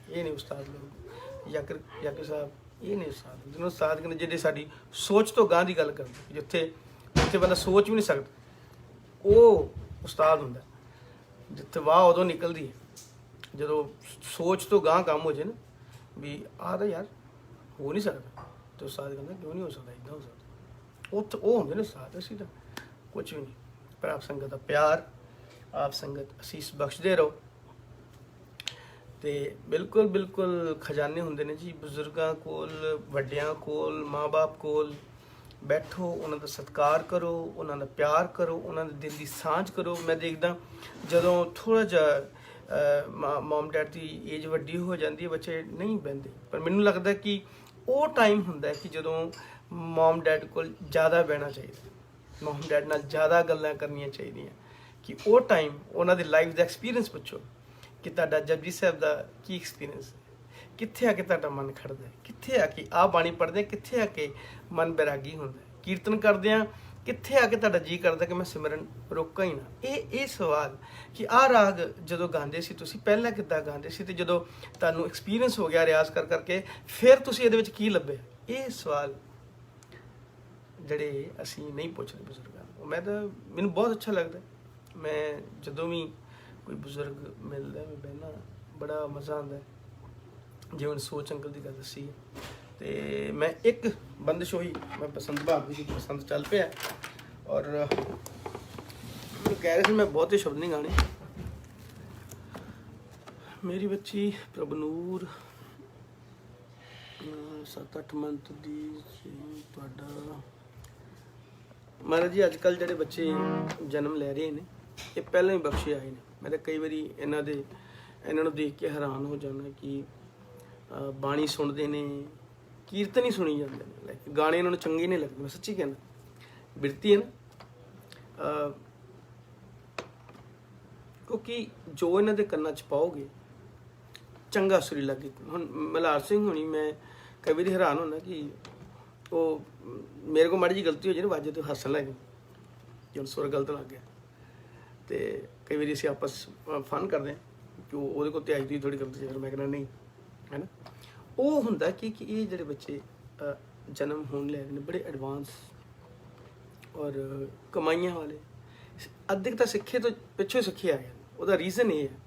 ये नहीं, उस्ताद लोग याकिर साहब ये नहीं उस्ताद। जिन्होंने उस्ताद कहते जिहड़े साडी सोच तो गांह दी गल करदे, जिथे जिथे बंदा सोच भी नहीं सकदा, वो उस्ताद हुंदा। जिथे वाह उदों निकलदी है जदों सोच तो गांह काम हो जाए ना भी आ तो यार हो नहीं सकदा, तो उस्ताद कहंदा क्यों नहीं हो सकदा, इदां हो सकदा। वो हुंदे ने उस्ताद। असीं तां कुछ भी नहीं, पर आप संगत दा प्यार ਆਪ ਸੰਗਤ ਅਸੀਸ ਬਖਸ਼ਦੇ ਰਹੋ। ਤੇ ਬਿਲਕੁਲ ਬਿਲਕੁਲ ਖਜ਼ਾਨੇ ਹੁੰਦੇ ਨੇ ਜੀ ਬਜ਼ੁਰਗਾਂ ਕੋਲ, ਵੱਡਿਆਂ ਕੋਲ, ਮਾਂ-ਬਾਪ ਕੋਲ। ਬੈਠੋ, ਉਹਨਾਂ ਦਾ ਸਤਿਕਾਰ ਕਰੋ, ਉਹਨਾਂ ਦਾ ਪਿਆਰ ਕਰੋ, ਉਹਨਾਂ ਦੇ ਦਿਲ ਦੀ ਸਾਂਝ ਕਰੋ। ਮੈਂ ਦੇਖਦਾ ਜਦੋਂ ਥੋੜ੍ਹਾ ਜਿਹਾ ਮਮ ਡੈਡ ਦੀ ਏਜ ਵੱਡੀ ਹੋ ਜਾਂਦੀ ਹੈ, ਬੱਚੇ ਨਹੀਂ ਬਹਿੰਦੇ, ਪਰ ਮੈਨੂੰ ਲੱਗਦਾ ਕਿ ਉਹ ਟਾਈਮ ਹੁੰਦਾ ਕਿ ਜਦੋਂ ਮਮ ਡੈਡ ਕੋਲ ਜ਼ਿਆਦਾ ਬਹਿਣਾ ਚਾਹੀਦਾ, ਮਮ ਡੈਡ ਨਾਲ ਜ਼ਿਆਦਾ ਗੱਲਾਂ ਕਰਨੀਆਂ ਚਾਹੀਦੀਆਂ, ਕਿ ਉਹ ਟਾਈਮ ਉਹਨਾਂ ਦੇ ਲਾਈਫ ਦਾ ਐਕਸਪੀਰੀਅੰਸ ਪੁੱਛੋ ਕਿ ਤੁਹਾਡਾ ਜਪਜੀ ਸਾਹਿਬ ਦਾ ਕੀ ਐਕਸਪੀਰੀਅੰਸ ਹੈ, ਕਿੱਥੇ ਆ ਕੇ ਤੁਹਾਡਾ ਮਨ ਖੜਦਾ ਹੈ, ਕਿੱਥੇ ਆ ਕੇ ਆਹ ਬਾਣੀ ਪੜ੍ਹਦੇ, ਕਿੱਥੇ ਆ ਕੇ ਮਨ ਬੈਰਾਗੀ ਹੁੰਦਾ, ਕੀਰਤਨ ਕਰਦੇ ਆ, ਕਿੱਥੇ ਆ ਕੇ ਤੁਹਾਡਾ ਜੀ ਕਰਦਾ ਕਿ ਮੈਂ ਸਿਮਰਨ ਰੋਕਾਂ ਹੀ ਨਾ। ਇਹ ਸਵਾਲ ਕਿ ਆਹ ਰਾਗ ਜਦੋਂ ਗਾਉਂਦੇ ਸੀ ਤੁਸੀਂ ਪਹਿਲਾਂ ਕਿੱਦਾਂ ਗਾਉਂਦੇ ਸੀ, ਤੇ ਜਦੋਂ ਤੁਹਾਨੂੰ ਐਕਸਪੀਰੀਅੰਸ ਹੋ ਗਿਆ ਰਿਆਜ਼ ਕਰ ਕਰਕੇ ਫਿਰ ਤੁਸੀਂ ਇਹਦੇ ਵਿੱਚ ਕੀ ਲੱਭਿਆ, ਇਹ ਸਵਾਲ ਜਿਹੜੇ ਅਸੀਂ ਨਹੀਂ ਪੁੱਛਦੇ ਬਜ਼ੁਰਗਾਂ ਨੂੰ। ਮੈਨੂੰ ਬਹੁਤ ਅੱਛਾ ਲੱਗਦਾ। ਮੈਂ ਜਦੋਂ ਵੀ ਕੋਈ ਬਜ਼ੁਰਗ ਮਿਲਦਾ, ਮੈਂ ਬਹਿਣਾ, ਬੜਾ ਮਜ਼ਾ ਆਉਂਦਾ। ਜਿਵੇਂ ਸੋਚ ਅੰਕਲ ਦੀ ਗੱਲ ਦੱਸੀ ਹੈ, ਤੇ ਮੈਂ ਇੱਕ ਬੰਦਿਸ਼ ਹੋਈ, ਮੈਂ ਬਸੰਤ ਬਹਾਦਰ ਦੀ ਬਸੰਤ ਚੱਲ ਪਿਆ, ਔਰ ਮੈਨੂੰ ਕਹਿ ਰਹੇ ਸੀ ਮੈਂ ਬਹੁਤੇ ਸ਼ਬਦ ਨਹੀਂ ਗਾਣੇ। ਮੇਰੀ ਬੱਚੀ ਪ੍ਰਭਨੂਰ 7-8 ਮੰਥ ਦੀ ਤੁਹਾਡਾ ਮਹਾਰਾਜ ਜੀ। ਅੱਜ ਕੱਲ੍ਹ ਜਿਹੜੇ ਬੱਚੇ ਜਨਮ ਲੈ ਰਹੇ ਨੇ ਇਹ ਪਹਿਲਾਂ ਹੀ ਬਖਸ਼ੇ ਆਏ ਨੇ। ਮੈਂ ਤਾਂ ਕਈ ਵਾਰੀ ਇਹਨਾਂ ਨੂੰ ਦੇਖ ਕੇ ਹੈਰਾਨ ਹੋ ਜਾਂਦਾ ਕਿ ਬਾਣੀ ਸੁਣਦੇ ਨੇ, ਕੀਰਤਨ ਹੀ ਸੁਣੀ ਜਾਂਦੇ ਨੇ, ਲਾਈਕ ਗਾਣੇ ਇਹਨਾਂ ਨੂੰ ਚੰਗੇ ਨਹੀਂ ਲੱਗਦੇ। ਮੈਂ ਸੱਚੀ ਕਹਿੰਦਾ, ਬਿਰਤੀ ਹੈ ਨਾ, ਕਿਉਂਕਿ ਜੋ ਇਹਨਾਂ ਦੇ ਕੰਨਾਂ 'ਚ ਪਾਓਗੇ ਚੰਗਾ ਸੁਰੀਲਾ ਗੀਤ। ਹੁਣ ਮਲਹਾਰ ਸਿੰਘ ਹੋਣੀ, ਮੈਂ ਕਈ ਵਾਰੀ ਹੈਰਾਨ ਹੁੰਦਾ ਕਿ ਉਹ ਮੇਰੇ ਕੋਲ ਮਾੜੀ ਜਿਹੀ ਗਲਤੀ ਹੋ ਜਾਏ ਨਾ, ਵਾਜੇ ਤੋਂ ਹੱਸਣ ਲੱਗ ਗਏ ਜਦੋਂ ਸੁਰ ਗਲਤ ਲੱਗ ਗਿਆ। ਤੇ ਕਈ ਵਾਰੀ ਅਸੀਂ ਆਪਸ ਫਨ ਕਰਦੇ ਹਾਂ ਕਿ ਉਹਦੇ ਕੋਲ ਤੇ ਆਈ ਦੀ ਥੋੜ੍ਹੀ ਗਲਤੀ, ਫਿਰ ਮੈਂ ਕਹਿੰਦਾ ਨਹੀਂ, ਹੈ ਨਾ। ਉਹ ਹੁੰਦਾ ਕਿ ਇਹ ਜਿਹੜੇ ਬੱਚੇ ਜਨਮ ਹੋਣ ਲੈ ਰਹੇ ਨੇ ਬੜੇ ਐਡਵਾਂਸ ਔਰ ਕਮਾਈਆਂ ਵਾਲੇ, ਅੱਧੇ ਤਾਂ ਸਿੱਖੇ ਤੋਂ ਪਿੱਛੋਂ ਸਿੱਖੇ ਆਏ। ਉਹਦਾ ਰੀਜ਼ਨ ਇਹ ਹੈ,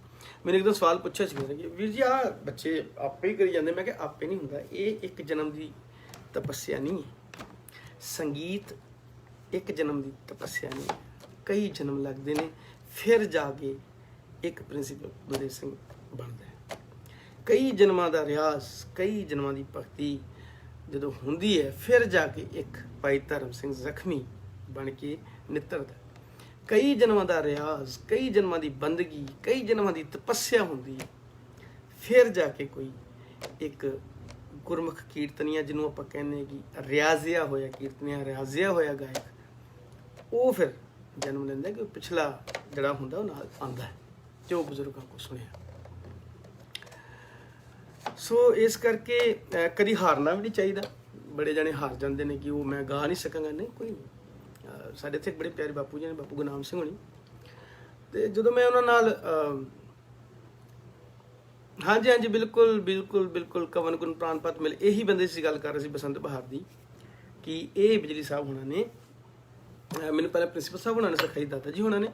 ਮੈਨੂੰ ਇੱਕ ਦਿਨ ਸਵਾਲ ਪੁੱਛਿਆ ਸੀ ਕਿ ਵੀਰ ਜੀ ਆਹ ਬੱਚੇ ਆਪੇ ਹੀ ਕਰੀ ਜਾਂਦੇ। ਮੈਂ ਕਿਹਾ ਆਪੇ ਨਹੀਂ ਹੁੰਦਾ, ਇਹ ਇੱਕ ਜਨਮ ਦੀ ਤਪੱਸਿਆ ਨਹੀਂ ਹੈ। ਸੰਗੀਤ ਇੱਕ ਜਨਮ ਦੀ ਤਪੱਸਿਆ ਨਹੀਂ ਹੈ, ਕਈ ਜਨਮ ਲੱਗਦੇ ਨੇ, ਫਿਰ ਜਾ ਕੇ ਇੱਕ ਪ੍ਰਿੰਸੀਪਲ ਗੁਰਦੇਵ ਸਿੰਘ ਬਣਦਾ ਹੈ। ਕਈ ਜਨਮਾਂ ਦਾ ਰਿਆਜ਼, ਕਈ ਜਨਮਾਂ ਦੀ ਭਗਤੀ ਜਦੋਂ ਹੁੰਦੀ ਹੈ, ਫਿਰ ਜਾ ਕੇ ਇੱਕ ਭਾਈ ਧਰਮ ਸਿੰਘ ਜ਼ਖਮੀ ਬਣ ਕੇ ਨਿੱਤਰਦਾ। ਕਈ ਜਨਮਾਂ ਦਾ ਰਿਆਜ਼, ਕਈ ਜਨਮਾਂ ਦੀ ਬੰਦਗੀ, ਕਈ ਜਨਮਾਂ ਦੀ ਤਪੱਸਿਆ ਹੁੰਦੀ ਹੈ, ਫਿਰ ਜਾ ਕੇ ਕੋਈ ਇੱਕ ਗੁਰਮੁਖ ਕੀਰਤਨੀਆ, ਜਿਹਨੂੰ ਆਪਾਂ ਕਹਿੰਦੇ ਕਿ ਰਿਆਜ਼ਿਆ ਹੋਇਆ ਕੀਰਤਨੀਆ, ਰਿਆਜ਼ਿਆ ਹੋਇਆ ਗਾਇਕ, ਉਹ ਫਿਰ ਜਨਮ ਲੈਂਦਾ ਕਿ ਪਿਛਲਾ ਜਿਹੜਾ ਹੁੰਦਾ ਉਹ ਨਾਲ ਆਉਂਦਾ ਹੈ ਜੋ ਬਜ਼ੁਰਗਾਂ ਕੋਲ ਸੁਣਿਆ। ਸੋ ਇਸ ਕਰਕੇ ਕਦੀ ਹਾਰਨਾ ਵੀ ਨਹੀਂ ਚਾਹੀਦਾ। ਬੜੇ ਜਣੇ ਹਾਰ ਜਾਂਦੇ ਨੇ ਕਿ ਉਹ ਮੈਂ ਗਾ ਨਹੀਂ ਸਕਾਂਗਾ, ਨਹੀਂ, ਕੋਈ ਨਹੀਂ। ਸਾਡੇ ਇੱਥੇ ਬੜੇ ਪਿਆਰੇ ਬਾਪੂ ਜੀ ਨੇ, ਬਾਪੂ ਗੁਰਨਾਮ ਸਿੰਘ ਹੋਣੀ, ਤੇ ਜਦੋਂ ਮੈਂ ਉਹਨਾਂ ਨਾਲ ਹਾਂਜੀ ਬਿਲਕੁਲ ਬਿਲਕੁਲ ਬਿਲਕੁਲ ਕਵਨ ਗੁਣ ਪ੍ਰਾਨਪਤ ਮਿਲ, ਇਹੀ ਬੰਦੇ ਸੀ ਗੱਲ ਕਰ ਰਹੇ ਸੀ ਬਸੰਤ ਬਹਾਰ ਦੀ, ਕਿ ਇਹ ਬਿਜਲੀ ਸਾਹਿਬ ਹੋਣਾ ਨੇ ਮੈਨੂੰ ਪਹਿਲਾਂ ਪ੍ਰਿੰਸੀਪਲ ਸਾਹਿਬ ਹੋਣਾ ਨੇ ਸਿਖਾਈ, ਦਾਦਾ ਜੀ ਹੋਣਾ ਨੇ,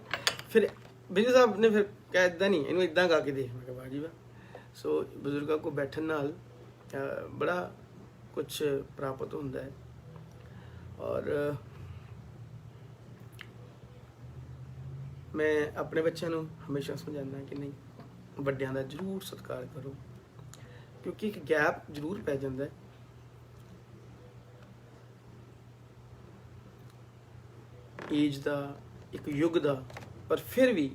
ਫਿਰ ਬਿਜਲੀ ਸਾਹਿਬ ਨੇ ਫਿਰ ਕਹਿ ਇੱਦਾਂ ਨਹੀਂ, ਇਹਨੂੰ ਇੱਦਾਂ ਗਾ ਕੇ ਦੇਖ। ਮੈਂ ਕਿਹਾ ਵਾਹ ਜੀ ਵਾਹ। ਸੋ ਬਜ਼ੁਰਗਾਂ ਕੋਲ ਬੈਠਣ ਨਾਲ ਬੜਾ ਕੁਛ ਪ੍ਰਾਪਤ ਹੁੰਦਾ ਹੈ। ਔਰ ਮੈਂ ਆਪਣੇ ਬੱਚਿਆਂ ਨੂੰ ਹਮੇਸ਼ਾ ਸਮਝਾਉਂਦਾ ਕਿ ਨਹੀਂ, ਵੱਡਿਆਂ ਦਾ ਜ਼ਰੂਰ ਸਤਿਕਾਰ ਕਰੋ, ਕਿਉਂਕਿ ਇੱਕ ਗੈਪ ਜ਼ਰੂਰ ਪੈ ਜਾਂਦਾ ਹੈ। ਏਜ ਦਾ, ਇੱਕ ਯੁੱਗ ਦਾ, ਪਰ ਫਿਰ ਵੀ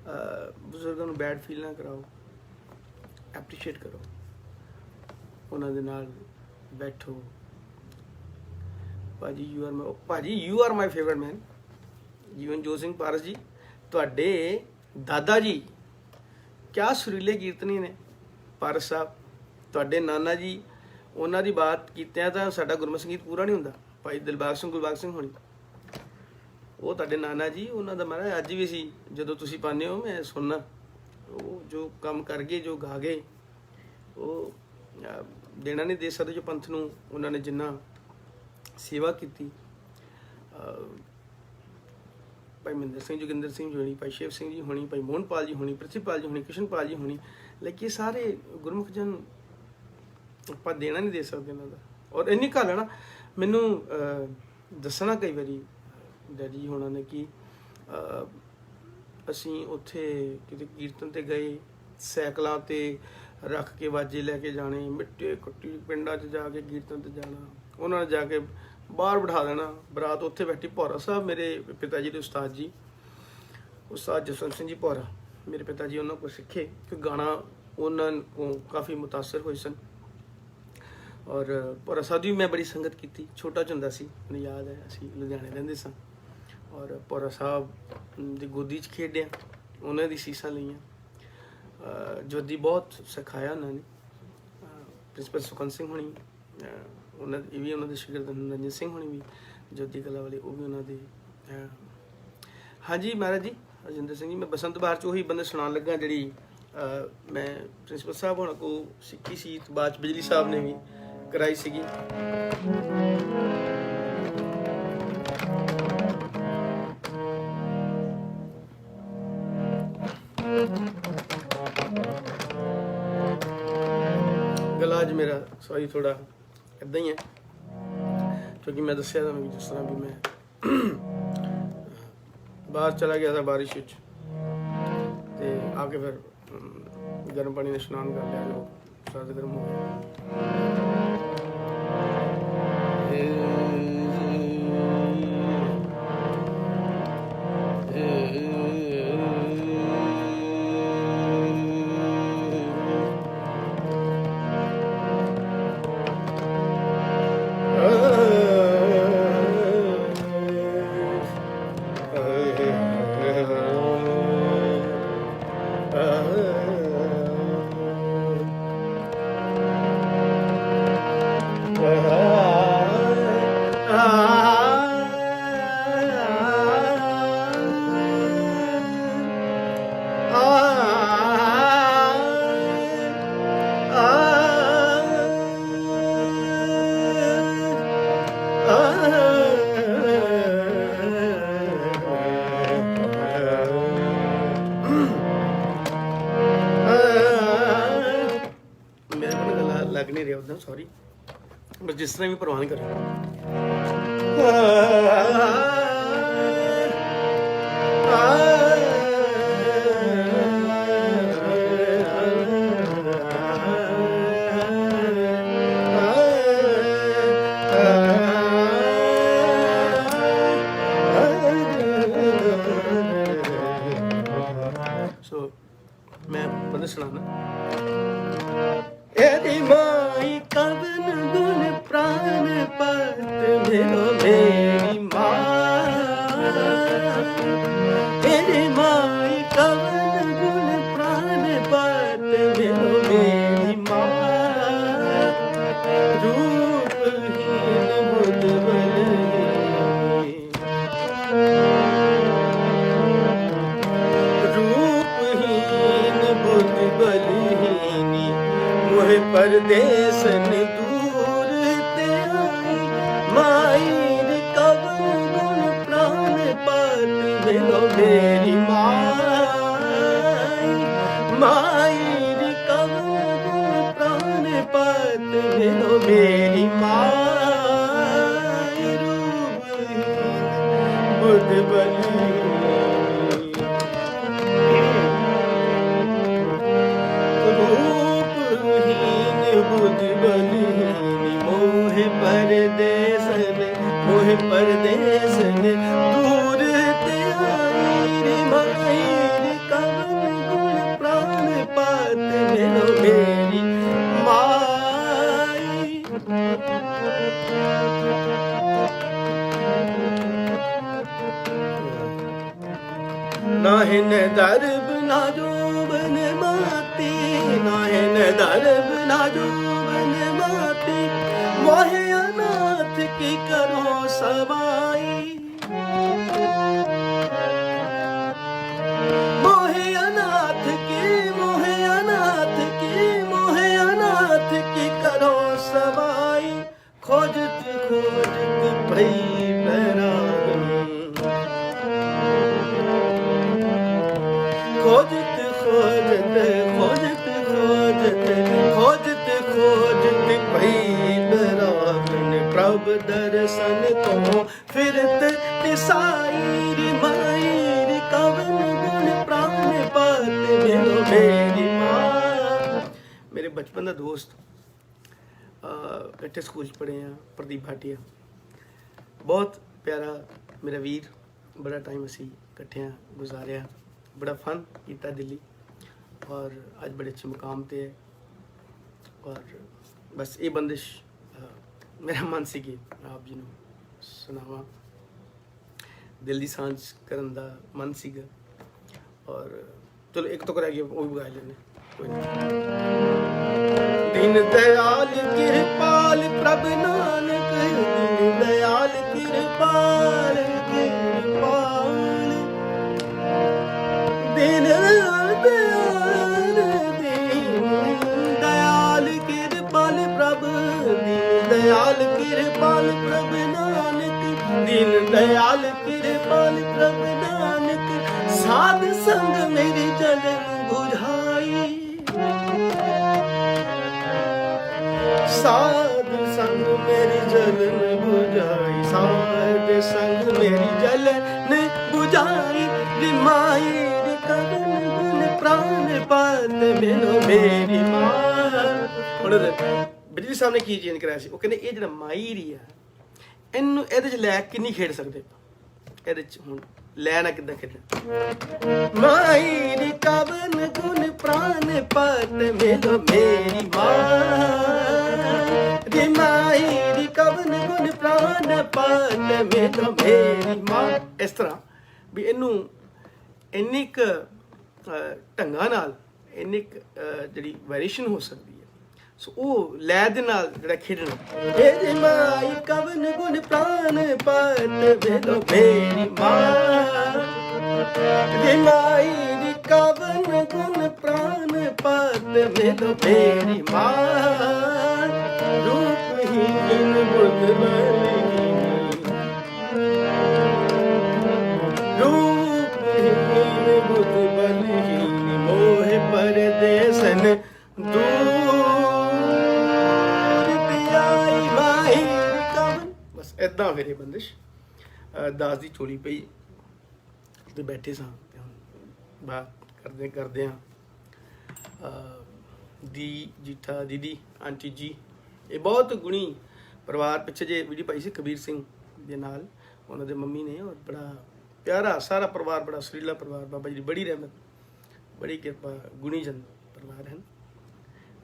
ਬਜ਼ੁਰਗਾਂ ਨੂੰ ਬੈਡ ਫੀਲ ਨਾ ਕਰਾਓ, ਐਪਰੀਸ਼ੀਏਟ ਕਰੋ, ਉਹਨਾਂ ਦੇ ਨਾਲ ਬੈਠੋ। ਭਾਜੀ ਯੂ ਆਰ ਮਾਈ ਫੇਵਰਟ ਮੈਨ। ਜੀਵਨ ਜੋਤ ਸਿੰਘ ਪਾਰਸ ਜੀ, ਤੁਹਾਡੇ ਦਾਦਾ ਜੀ ਕਿਆ ਸੁਰੀਲੇ ਕੀਰਤਨੀ ਨੇ। ਪਾਰਸ ਸਾਹਿਬ, ਤੁਹਾਡੇ ਨਾਨਾ ਜੀ, ਉਹਨਾਂ ਦੀ ਬਾਤ ਕੀਤਿਆਂ ਤਾਂ ਸਾਡਾ ਗੁਰਮਤਿ ਸੰਗੀਤ ਪੂਰਾ ਨਹੀਂ ਹੁੰਦਾ। ਭਾਈ ਦਿਲਬਾਗ ਸਿੰਘ, ਗੁਲਬਾਗ ਸਿੰਘ ਹੋਣੀ, ਉਹ ਤੁਹਾਡੇ ਨਾਨਾ ਜੀ, ਉਹਨਾਂ ਦਾ ਮਹਾਰਾਜ ਅੱਜ ਵੀ ਸੀ ਜਦੋਂ ਤੁਸੀਂ ਪਾਉਂਦੇ ਹੋ ਮੈਂ ਸੁਣਨਾ। ਉਹ ਜੋ ਕੰਮ ਕਰ ਗਏ, ਜੋ ਗਾ ਗਏ, ਉਹ ਦੇਣਾ ਨਹੀਂ ਦੇ ਸਕਦੇ ਜੋ ਪੰਥ ਨੂੰ ਉਹਨਾਂ ਨੇ ਜਿੰਨਾ ਸੇਵਾ ਕੀਤੀ। ਭਾਈ ਮਹਿੰਦਰ ਸਿੰਘ, ਜੋਗਿੰਦਰ ਸਿੰਘ ਜੀ ਹੋਣੀ, ਭਾਈ ਸ਼ਿਵ ਸਿੰਘ ਜੀ ਹੋਣੀ, ਭਾਈ ਮੋਹਨਪਾਲ ਜੀ ਹੋਣੀ, ਪ੍ਰਿਥੀਪਾਲ ਜੀ ਹੋਣੀ, ਕ੍ਰਿਸ਼ਨਪਾਲ ਜੀ ਹੋਣੀ, ਲੇਕਿਨ ਸਾਰੇ ਗੁਰਮੁਖ ਜਨ, ਆਪਾਂ ਦੇਣਾ ਨਹੀਂ ਦੇ ਸਕਦੇ ਇਹਨਾਂ ਦਾ। ਔਰ ਇੰਨੀ ਗੱਲ ਹੈ ਨਾ, ਮੈਨੂੰ ਦੱਸਣਾ ਕਈ ਵਾਰੀ ਡੈਡੀ ਹੋਣਾ ਨੇ ਕਿ ਅਸੀਂ ਉੱਥੇ ਕਿਤੇ ਕੀਰਤਨ ਤੇ ਗਏ, ਸਾਈਕਲਾਂ ਤੇ ਰੱਖ ਕੇ ਵਾਜੇ ਲੈ ਕੇ ਜਾਣੇ, ਮਿੱਟੇ ਕੁੱਟੀ ਪਿੰਡਾਂ 'ਚ ਜਾ ਕੇ ਕੀਰਤਨ ਤੇ ਜਾਣਾ, ਉਹਨਾਂ ਨੇ ਜਾ ਕੇ ਬਾਹਰ ਬਿਠਾ ਦੇਣਾ ਬਰਾਤ, ਉੱਥੇ ਬੈਠੀ। ਭੌਰਾ ਸਾਹਿਬ ਮੇਰੇ ਪਿਤਾ ਜੀ ਦੇ ਉਸਤਾਦ ਜੀ, ਉਸਤਾਦ ਜਸਵੰਤ ਸਿੰਘ ਜੀ ਭੌਰਾ ਮੇਰੇ ਪਿਤਾ ਜੀ, ਉਹਨਾਂ ਕੋਲ ਸਿੱਖੇ ਕਿ ਗਾਣਾ ਉਹਨਾਂ ਕੋਲ ਕਾਫੀ ਮੁਤਾਸਰ ਹੋਏ ਸਨ। ਔਰ ਭੌਰਾ ਸਾਹਿਬ ਦੀ ਮੈਂ ਬੜੀ ਸੰਗਤ ਕੀਤੀ, ਛੋਟਾ ਜਿਹਾ ਹੁੰਦਾ ਸੀ, ਮੈਨੂੰ ਯਾਦ ਹੈ ਅਸੀਂ ਲੁਧਿਆਣੇ ਰਹਿੰਦੇ ਸਾਂ ਔਰ ਭੌਰਾ ਸਾਹਿਬ ਦੀ ਗੋਦੀ 'ਚ ਖੇਡਿਆ, ਉਹਨਾਂ ਦੀ ਸੀਸਾਂ ਲਈਆਂ। ਜੋਦੀ ਬਹੁਤ ਸਿਖਾਇਆ ਉਹਨਾਂ ਨੇ, ਪ੍ਰਿੰਸੀਪਲ ਸੁਖਵੰਤ ਸਿੰਘ ਹੋਣੀ, ਉਹਨਾਂ ਇਹ ਵੀ ਉਹਨਾਂ ਦੇ ਸ਼ਾਗਿਰਦ ਰੰਜਨ ਸਿੰਘ ਹੋਣੀ ਵੀ ਜੋਦੀ ਕਲਾ ਵਾਲੇ, ਉਹ ਵੀ ਉਹਨਾਂ ਦੇ। ਹਾਂਜੀ ਮਹਾਰਾਜ ਜੀ, ਰਜਿੰਦਰ ਸਿੰਘ ਜੀ, ਮੈਂ ਬਸੰਤ ਬਹਾਰ 'ਚ ਉਹੀ ਬੰਦੇ ਸੁਣਾਉਣ ਲੱਗਾ ਜਿਹੜੀ ਮੈਂ ਪ੍ਰਿੰਸੀਪਲ ਸਾਹਿਬ ਹੋਣਾ ਕੋਲ ਸਿੱਖੀ ਸੀ, ਬਾਅਦ 'ਚ ਬਿਜਲੀ ਸਾਹਿਬ ਨੇ ਵੀ ਕਰਾਈ ਸੀਗੀ। ਗਲਾ ਅੱਜ ਮੇਰਾ ਸੌਰੀ ਥੋੜਾ ਇੱਦਾਂ ਹੀ ਹੈ, ਕਿਉਂਕਿ ਮੈਂ ਦੱਸਿਆ ਤੁਹਾਨੂੰ ਵੀ ਜਿਸ ਤਰ੍ਹਾਂ ਵੀ ਮੈਂ ਬਾਹਰ ਚਲਾ ਗਿਆ था ਬਾਰਿਸ਼ ਵਿੱਚ, ਤੇ ਆ ਕੇ ਫਿਰ ਗਰਮ ਪਾਣੀ ਨਾਲ ਇਸ਼ਨਾਨ ਕਰ ਲਿਆ, ਜੋ ਸਰਦ ਗਰਮ ਹੋ ਗਿਆ। लग नहीं रहा उधर, सॉरी, बस जिस तरह भी परवाह नहीं कर सो मैं बंद सुनाना। माई कवन गुण प्राण पत मिलो मेरी माँ, तेरे माई कवन गुण प्राण पत मिलो मेरी माँ, रूपहीन बुद्ध बलहीनी, रूपहीन बुद्ध बलहीनी, मोहे परदेसन दूर ते आई, माई कवन गुण प्राण पात मिलो मेरी माई, माई कवन गुण प्राण पात मिलो मेरी माई, रूपहीन बुद्ध बलहीनी, बुद्ध बलहीनी, मोहे परदेसन दूर ते आई, माई कवन गुण प्राण पात मिलो मेरी माई। नाहे न दरब ना जोबन माती, नाहे न दरब ना जोबन माती, मोहे अनाथ की करो सवाई, मोहे अनाथ की, मोहे अनाथ की, मोहे अनाथ की करो सवाई, खोजत खोजत भई बैरागनी, खोजत खोजत खोजत खोजत खोजत खोजत भई बैरागन, प्रभ दर्शन को फिरत तिसाई, माई कवन गुण बचपन का दोस्त, इकट्ठे स्कूल पढ़े हैं, प्रदीप भाटिया बहुत प्यारा मेरा वीर, बड़ा टाइम असी इकट्ठे गुजारिया, बड़ा फन किया दिल्ली और अज बड़े अच्छे मुकाम पे है। और बस ये बंदिश मेरा मन सी कि आप जी सुनावा, दिल की सांझ करन दा मन सीगा। और चलो एक तो रह गया वो भी गा लेने, कोई नहीं। दीन दयाल कृपाल प्रभ नानक, दीन दयाल कृपाल कृपाल, दीन दयाल कृपाल प्रभ, दीन दयाल कृपाल प्रभ नानक, दीन दयाल कृपाल प्रभ नानक, साध संग मेरी जलन बुझाई, साध संग मेरी जलन बुझाई, साध संग मेरी जलन बुझाई, रिमाई रे कवन गुण प्राण पात मेलो मेरी मां। ਹੁਣ ਬਿਜਲੀ ਸਾਹਿਬ ਨੇ ਕੀ ਚੇਂਜ ਕਰਾਇਆ ਸੀ, ਉਹ ਕਹਿੰਦੇ ਇਹ ਜਿਹੜਾ ਮਾਈ ਰੀ ਆ ਇਹਨੂੰ ਇਹਦੇ ਚ ਲੈ ਕੇ ਨਹੀਂ ਖੇਡ ਸਕਦੇ, ਇਹਦੇ ਚ ਹੁਣ ਲੈ ਨਾ ਕਿੱਦਾਂ ਖੇਡਣਾ। ਮਾਈ ਰੀ ਕਵਨ ਗੁਣ ਪ੍ਰਾਨ ਪਾਤ ਮੇਲੋ ਮੇਰੀ ਮਾਂ, ਰੀ ਮਾਈ ਰੀ ਕਵਨ ਗੁਣ ਪ੍ਰਾਨ ਪਾਤ ਮੇਲੋ ਮੇਰੀ ਮਾਂ। ਇਸ ਤਰ੍ਹਾਂ ਵੀ ਇਹਨੂੰ ਇੰਨੀ ਕੁ ਢੰਗਾਂ ਨਾਲ ਇੰਨੀ ਕੁ ਜਿਹੜੀ ਵੈਰੀਏਸ਼ਨ ਹੋ ਸਕਦੀ ਹੈ। ਸੋ ਉਹ ਲੈ ਦੇ ਨਾਲ ਜਿਹੜਾ ਖੇਡਣਾ, ਰੀ ਮਾਈ ਕਵਨ ਗੁਣ ਪ੍ਰਾਨ ਪਾਤ ਮੇਲੋ ਮੇਰੀ ਮਾਂ, ਰੀ ਮਾਈ ਰੀ ਕਵਨ ਗੁਣ ਪ੍ਰਾਨ ਪਾਤ ਮੇਲੋ ਮੇਰੀ ਮਾਂ। ਰੂਪਹੀਨ ਬੁੱਧ ਬਲਹੀਨ, ਰੂਪਹੀਨ ਬੁੱਧ ਬਲਹੀਨ, ਮੋਹ ਪਰਦੇਸਨ ਦੂਰ ਪਿਆਈ ਮਾਈ ਕਵਨ। ਬਸ ਏਦਾਂ ਫਿਰ ਇਹ ਬੰਦਿਸ਼ ਦਾਸ ਦੀ ਚੋਲੀ ਪਈ ਤੇ ਬੈਠੇ ਸਾਂ ਤੇ ਹੁਣ ਬਾਤ ਕਰਦੇ ਹਾਂ। ਦੀ ਜੀਠਾ ਦੀਦੀ ਆਂਟੀ ਜੀ, ਇਹ ਬਹੁਤ ਗੁਣੀ ਪਰਿਵਾਰ। ਪਿੱਛੇ ਜੇ ਵੀਡੀਓ ਪਾਈ ਸੀ ਕਬੀਰ ਸਿੰਘ ਦੇ ਨਾਲ, ਉਹਨਾਂ ਦੇ ਮੰਮੀ ਨੇ, ਔਰ ਬੜਾ ਪਿਆਰਾ ਸਾਰਾ ਪਰਿਵਾਰ, ਬੜਾ ਸੁਰੀਲਾ ਪਰਿਵਾਰ। ਬਾਬਾ ਜੀ ਦੀ ਬੜੀ ਰਹਿਮਤ, ਬੜੀ ਕਿਰਪਾ, ਗੁਣੀਜਨ ਪਰਿਵਾਰ ਹਨ।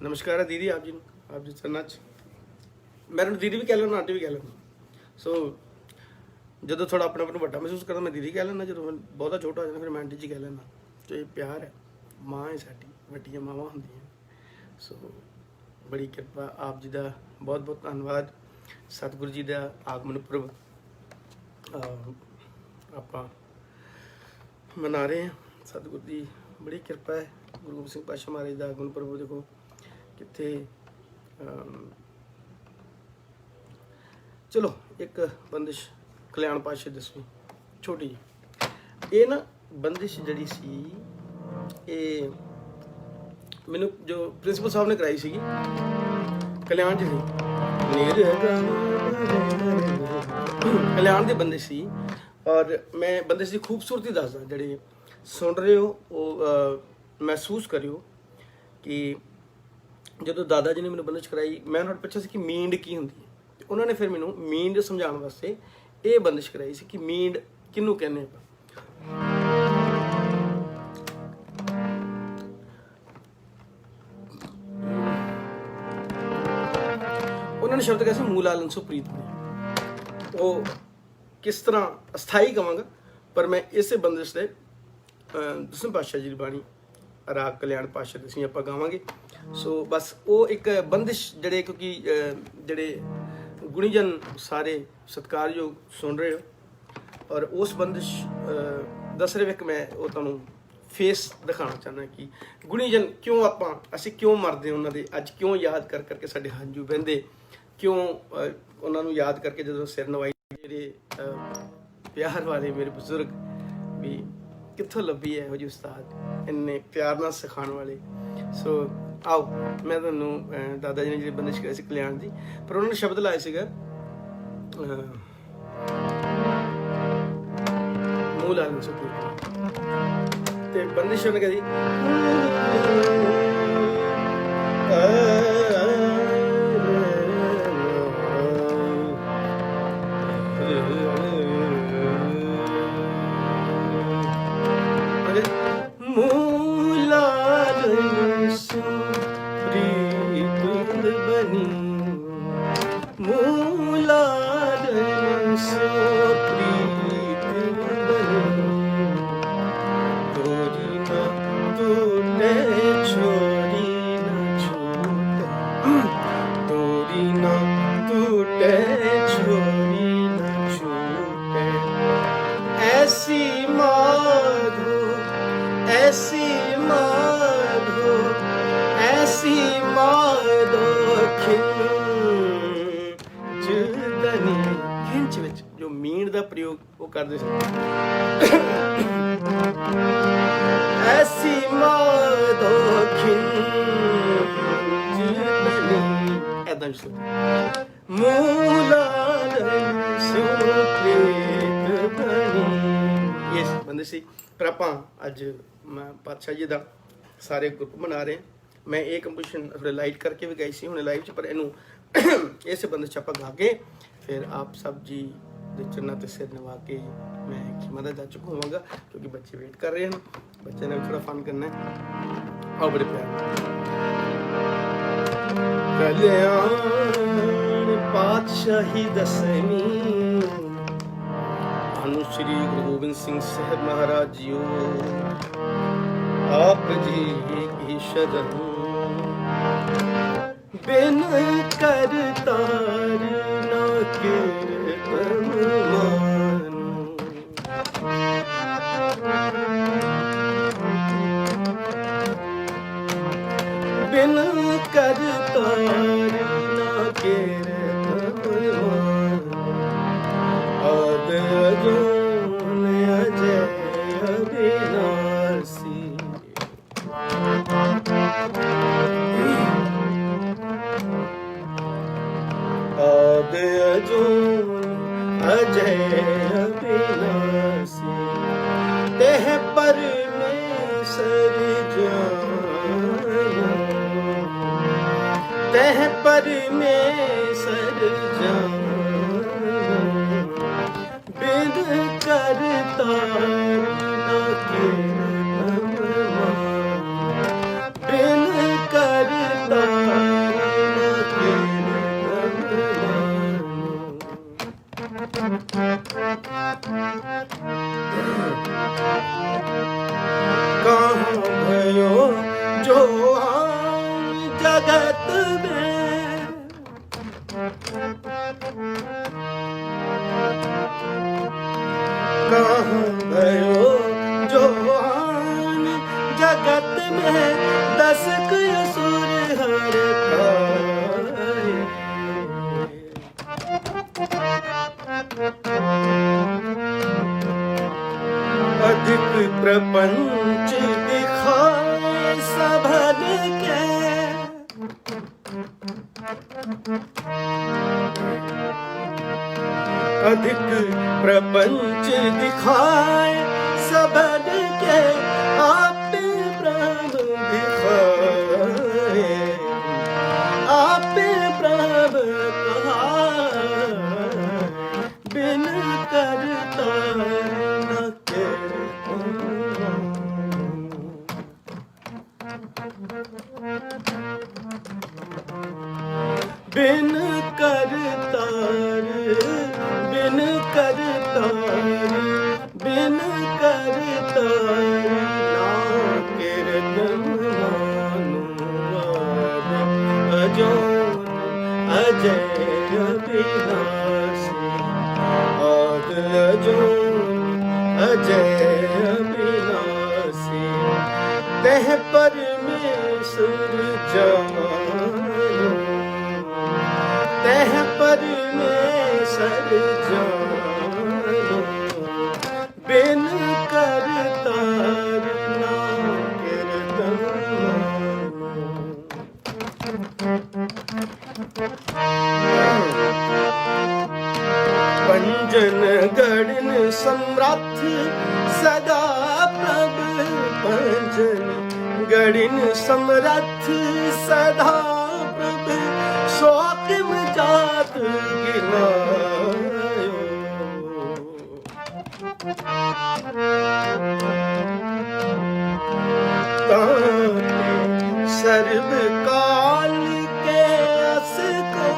ਨਮਸਕਾਰ ਹੈ ਦੀਦੀ ਆਪ ਜੀ ਨੂੰ, ਆਪ ਜੀ ਚਰਨਾਂ 'ਚ। ਮੈਂ ਉਹਨੂੰ ਦੀਦੀ ਵੀ ਕਹਿ ਲੈਂਦਾ, ਆਂਟੀ ਵੀ ਕਹਿ ਲੈਂਦਾ। ਸੋ ਜਦੋਂ ਥੋੜਾ ਆਪਣੇ ਆਪ ਨੂੰ ਵੱਡਾ ਮਹਿਸੂਸ ਕਰਦਾ ਮੈਂ ਦੀਦੀ ਕਹਿ ਲੈਂਦਾ, ਜਦੋਂ ਬਹੁਤਾ ਛੋਟਾ ਹੋ ਜਾਂਦਾ ਫਿਰ ਮੈਂ ਆਂਟੀ ਜੀ ਕਹਿ ਲੈਂਦਾ। ਤੇ ਇਹ ਪਿਆਰ ਹੈ, ਮਾਂ ਹੈ ਸਾਡੀ, ਵੱਡੀਆਂ ਮਾਵਾਂ ਹੁੰਦੀਆਂ। ਸੋ ਬੜੀ ਕਿਰਪਾ, ਆਪ ਜੀ ਦਾ ਬਹੁਤ ਬਹੁਤ ਧੰਨਵਾਦ। ਸਤਿਗੁਰੂ ਜੀ ਦਾ ਆਗਮਨ ਪੁਰਬ ਆਪਾਂ ਮਨਾ ਰਹੇ ਹਾਂ। ਸਤਿਗੁਰੂ ਦੀ ਬੜੀ ਕਿਰਪਾ ਹੈ। ਗੁਰੂ ਗੋਬਿੰਦ ਸਿੰਘ ਪਾਤਸ਼ਾਹ ਮਹਾਰਾਜ ਦਾ ਆਗਮਨ ਪੁਰਬ ਦੇਖੋ ਕਿੱਥੇ। ਚਲੋ ਇੱਕ ਬੰਦਿਸ਼ ਕਲਿਆਣ ਪਾਤਸ਼ਾਹ ਦਸਵੀਂ ਛੋਟੀ ਜਿਹੀ, ਇਹ ਨਾ ਬੰਦਿਸ਼ ਜਿਹੜੀ ਸੀ ਇਹ ਮੈਨੂੰ ਜੋ ਪ੍ਰਿੰਸੀਪਲ ਸਾਹਿਬ ਨੇ ਕਰਾਈ ਸੀਗੀ ਕਲਿਆਣ ਚ ਸੀ, ਕਲਿਆਣ ਦੇ ਬੰਦਿਸ਼ ਸੀ। ਔਰ ਮੈਂ ਬੰਦਿਸ਼ ਦੀ ਖੂਬਸੂਰਤੀ ਦੱਸਦਾ, ਜਿਹੜੇ ਸੁਣ ਰਹੇ ਹੋ ਉਹ ਮਹਿਸੂਸ ਕਰਿਓ ਕਿ ਜਦੋਂ ਦਾਦਾ ਜੀ ਨੇ ਮੈਨੂੰ ਬੰਦਿਸ਼ ਕਰਾਈ, ਮੈਂ ਉਹਨਾਂ ਨੂੰ ਪੁੱਛਿਆ ਸੀ ਕਿ ਮੀਂਡ ਕੀ ਹੁੰਦੀ ਹੈ, ਤੇ ਉਹਨਾਂ ਨੇ ਫਿਰ ਮੈਨੂੰ ਮੀਂਡ ਸਮਝਾਉਣ ਵਾਸਤੇ ਇਹ ਬੰਦਿਸ਼ ਕਰਾਈ ਸੀ ਕਿ ਮੀਂਡ ਕਿਹਨੂੰ ਕਹਿੰਦੇ ਆਪਾਂ। ਉਹਨਾਂ ਨੇ ਸ਼ਬਦ ਕਿਹਾ ਸੀ ਮੂਲ ਆਲਨ ਸੋ ਪ੍ਰੀਤ ਨੇ। ਉਹ ਕਿਸ ਤਰ੍ਹਾਂ ਅਸਥਾਈ ਕਵਾਂਗਾ, ਪਰ ਮੈਂ ਇਸੇ ਬੰਦਿਸ਼ ਦੇ ਦਸਵੇਂ ਪਾਤਸ਼ਾਹ ਜੀ ਦੀ ਬਾਣੀ ਰਾਗ ਕਲਿਆਣ ਪਾਤਸ਼ਾਹ ਦਸਵੀਂ ਆਪਾਂ ਗਾਵਾਂਗੇ। ਸੋ ਬਸ ਉਹ ਇੱਕ ਬੰਦਿਸ਼ ਜਿਹੜੇ, ਕਿਉਂਕਿ ਜਿਹੜੇ ਗੁਣੀਜਨ ਸਾਰੇ ਸਤਿਕਾਰਯੋਗ ਸੁਣ ਰਹੇ ਹੋ, ਔਰ ਉਸ ਬੰਦਿਸ਼ ਦਸਰੇ ਵਿੱਚ ਮੈਂ ਉਹ ਤੁਹਾਨੂੰ ਫੇਸ ਦਿਖਾਉਣਾ ਚਾਹੁੰਦਾ ਕਿ ਗੁਣੀਜਨ ਕਿਉਂ ਅਸੀਂ ਕਿਉਂ ਮਰਦੇ ਉਹਨਾਂ ਦੇ, ਅੱਜ ਕਿਉਂ ਯਾਦ ਕਰ ਕਰਕੇ ਸਾਡੇ ਹੰਝੂ ਵਹਿੰਦੇ, ਕਿਉਂ ਉਹਨਾਂ ਨੂੰ ਯਾਦ ਕਰਕੇ ਜਦੋਂ ਸਿਰ ਨਵਾਈ। ਮੇਰੇ ਪਿਆਰ ਵਾਲੇ ਮੇਰੇ ਬਜ਼ੁਰਗ ਵੀ ਕਿੱਥੋਂ ਲੱਭੀ ਹੈ ਇਹੋ ਜਿਹੀ ਉਸਤਾਦ ਇੰਨੇ ਪਿਆਰ ਨਾਲ ਸਿਖਾਉਣ ਵਾਲੇ। ਸੋ ਆਓ ਮੈਂ ਤੁਹਾਨੂੰ ਦਾਦਾ ਜੀ ਨੇ ਜਿਹੜੀ ਬੰਦਿਸ਼ ਕਰੀ ਸੀ ਕਲਿਆਣ ਦੀ, ਪਰ ਉਹਨਾਂ ਨੇ ਸ਼ਬਦ ਲਾਏ ਸੀਗਾ ਮੂਲ ਆਲਮ ਸੋ ਪ੍ਰੀਤ, ਤੇ ਬੰਦਿਸ਼ ਉਹਨੇ ਕਹੀ ऐसी मादो खिंच दनी खिंच ਵਿੱਚ ਜੋ ਮੀਣ ਦਾ ਪ੍ਰਯੋਗ ਉਹ ਕਰਦੇ ਸੀ ऐसी मादो खिंच दनी ਐਦਾਂ ਸੀ ਮੂਲਾ ਸੁਪ੍ਰੀਤ ਬਣੀ ਇਸ ਬੰਦੇ ਸੀ ਪਰ ਆਪਾਂ ਅੱਜ ਮੈਂ ਪਾਤਸ਼ਾਹ ਜੀ ਦਾ ਸਾਰੇ ਗਰੁੱਪ ਬਣਾ ਰਹੇ ਮੈਂ ਇਹ ਕੰਪੋਜੀਸ਼ਨ ਥੋੜੇ ਲਾਈਟ ਕਰਕੇ ਵੀ ਗਾਈ ਸੀ ਹੁਣ ਲਾਈਵ 'ਚ ਪਰ ਇਹਨੂੰ ਇਸੇ ਬੰਦੇ 'ਚ ਆਪਾਂ ਗਾ ਕੇ ਫਿਰ ਆਪ ਸਭ ਜੀ ਦੇ ਚਰਨਾਂ ਤੇ ਸਿਰ ਨਵਾ ਕੇ ਮੈਂ ਖਿਮਾ ਦਾ ਜਾ ਚੁੱਕਾ ਹੋਵਾਂਗਾ ਕਿਉਂਕਿ ਬੱਚੇ ਵੇਟ ਕਰ ਰਹੇ ਹਨ ਬੱਚਿਆਂ ਨੇ ਵੀ ਥੋੜਾ ਫਨ ਕਰਨਾ ਹੈ ਆਓ ਬੜੇ ਪਿਆਰ ਕਲਿਆਣ ਪਾਤਸ਼ਾਹੀ ਦਸਵੀਂ ਅਨੁ ਸ਼੍ਰੀ ਗੁਰੂ ਗੋਬਿੰਦ ਸਿੰਘ ਸਾਹਿਬ ਮਹਾਰਾਜ ਜੀਓ आप जी की शरण बिन कर तार ना कीर्तन मानू बिन कर तार ना कीर्तन मानू आद अजून अजय अविनाशी आद अजून अजय अविनाशी तेह परमेश्वर जानो तेह परमेश्वर जानो बिन कर तार ना कीर्तन बिन कर तार ना कहाँ भयो जो जगत में कहाँ भयो जो जगत में दस असुर हर खाए अधिक प्रपंच दिखाए सबन के अधिक प्रपंच दिखाए सबन के आप प्रभु दिखाए आप प्रभु कहाए बिन कर तार न बिन कर तार बिन कर तार बिन कर तार ना कीर्तन मानू अजून अजय अविनाशी आद अजून अजय अविनाशी तेह परमेश्वर जानो तेह परमेश्वर जानो बिन कर तार ना कीर्तन पंजन गढ़न सम्राट सदा प्रभ पंजन गढ़न सम्राट सदा प्रभ शोकम जात गिनायो ताने सर्व काल के अस को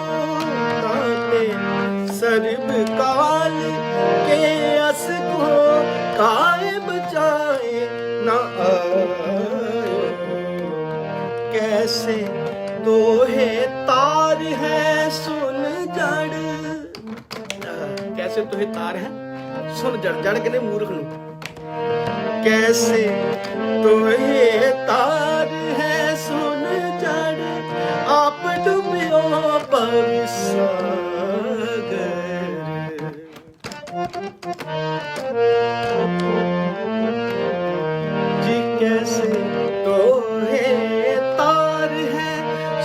ताने सर्व काल के अस को काए बचाए न आयो कैसे दोहे तार है सुन जड़ कैसे दोहे तार है सुन जड़ जड़ के मूर्ख नूं कैसे दोहे तार है सुन जड़ कैसे तोहे तार है,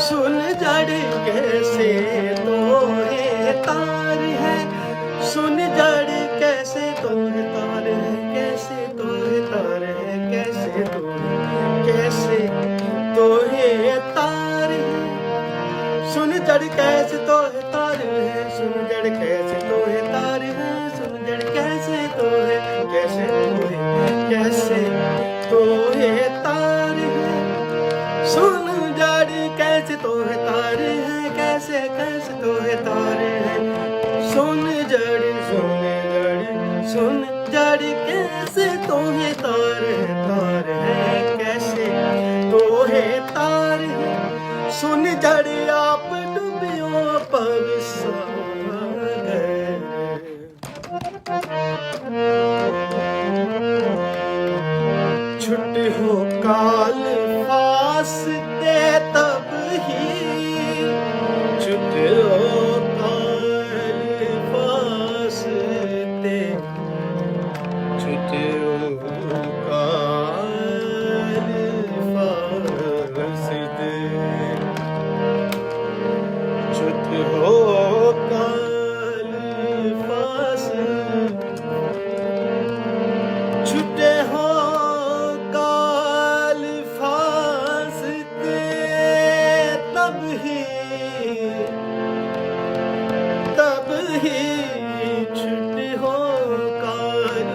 सुन जड़ कैसे तोहे तार है, सुन जड़ कैसे तोहे तार है, कैसे तोहे तार है, कैसे तोहे तार है, सुन जड़ कैसे तोहे तार है, सुन जड़ कैसे तोहे तार है, सुन जड़ कैसे तोहे तार है, सुन जड़ कैसे तोहे तार है, कैसे तोहे तार है, सुन जड़ कैसे तोहे तार है, कैसे तोहे तार है, सुन जड़ आप डूबियो पर सागर, छुट हो काल फास दे तब ही, छुट हो काल फास दे, छुट हो काल फास दे, छुट हो काल फास, छुटे हो काल फास दे तब ही छुटे हो काल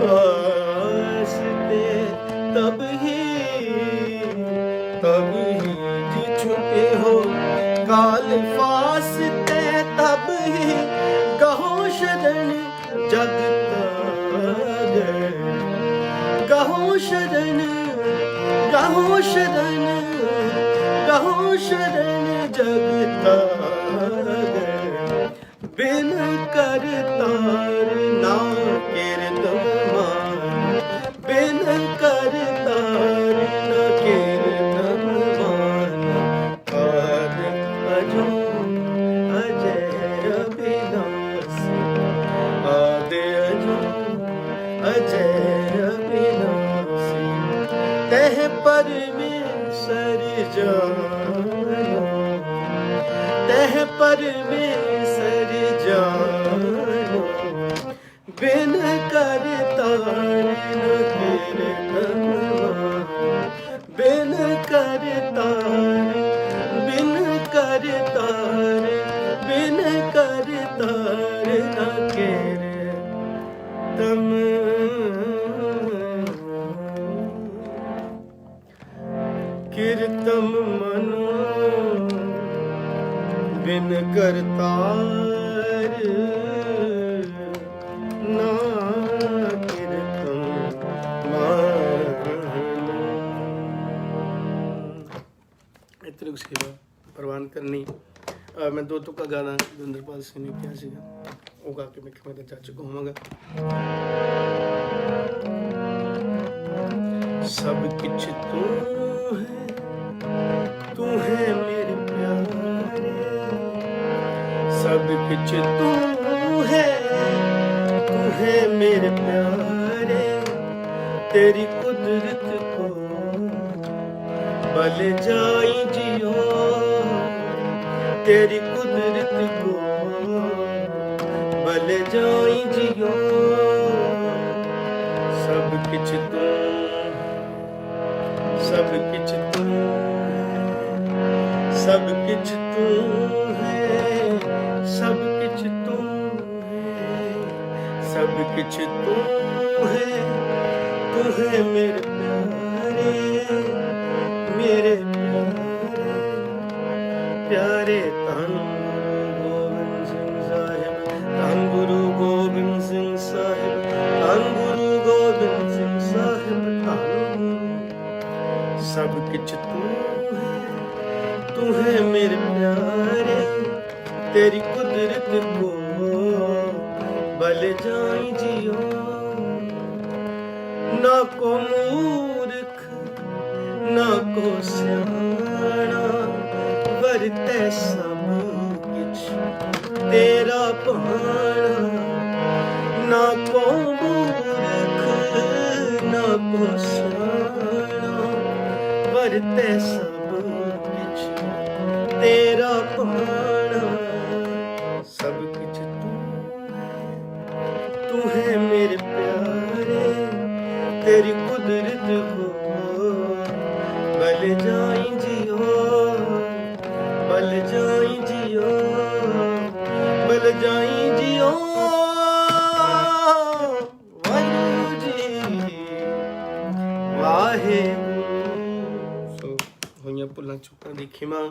फास दे तब ही जी छुटे हो काल फास दे तब ही, कहो शरण जगता गहो शरण जगता, बिन कर तार ना कीर्तन मान, बिन कर तार ना कीर्तन मान, आद अजो अजय अविनाशी, आद अजय अविनाशी, तह परमेश्वर जानो, तह परमेश्वर जानो, बिन कर तार न कीर्तन मान, बिन कर तार, बिन कर तार, बिन कर तार न कीर्तन, कीर्तन मनो बिन करतार ना कीर्तन इतनी सेवा प्रवान करनी। मैं दो तुका गाना दविंदरपाल सिंह ने किया सीगा, वो गा के मैं चाचू को होवांगा। सब किछ तू है, तू है मेरे प्यारे, सब कुछ तू है मेरे प्यारे, तेरी कुदरत को बल जाई जियो, तेरी कुदरत को बल जाई जियो, सब कुछ तू, सब कुछ तू, सब कुछ तू है, सब कुछ तू है, सब कुछ तू है मेरे प्यारे, मेरे प्यारे, प्यारे धन गोविंद सिंह साहिब, धन गुरु गोबिंद सिंह साहिब, धन गुरु गोबिंद सिंह साहिब, धन सब कुछ तू है मेरे प्यारे, तेरी कुदरत को बल जाई जियो, ना को मूर्ख ना को सियाना, वरते सब कुछ तेरा भाना, ना को मूर्ख ना को ਸਿਆਣਾ ਵਰਤੈ ਸਭ ਕਿਛ ਤੇਰਾ ਭਾਣਾ ਸਭ ਕਿਛ ਤੂੰ ਹੈ ਮੇਰੇ ਪਿਆਰੇ तेरी कुदरत हो बल जाई जियो बल जाई जियो बल जाई जियो वाहिगुरू जी वाहिगुरू। सो होइयां भुल्लां चुकां दी खिमा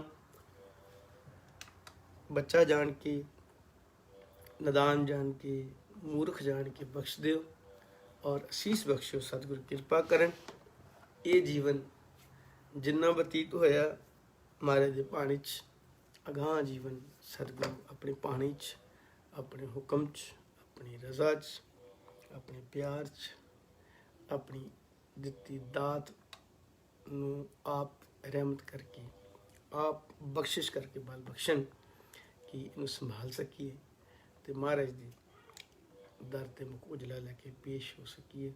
बच्चा जान के नदान जान के मूर्ख जान के बख्श दियो और असीस बख्शो सतगुरु किरपा करन। ये जीवन जिन्ना बतीत होया महाराज दे पानी च अगाह जीवन सतगुरु अपनी पानी च अपने हुक्म च अपनी रजा च अपने प्यार च अपनी दिती दात नूं आप रहमत करके आप बख्शिश करके बाल बख्शन कि इनू संभाल सकीए ते महाराज दी दर ते मुख उजला लैके पेश हो सकिए।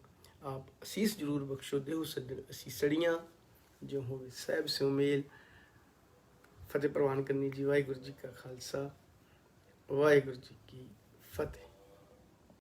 आप असीस जरूर बख्शो देहु सज्जन असीसड़ियाँ जो हो साहब से मेल। फतेह प्रवान करनी जी। वाहिगुरू जी का खालसा वाहिगुरू जी की फतेह।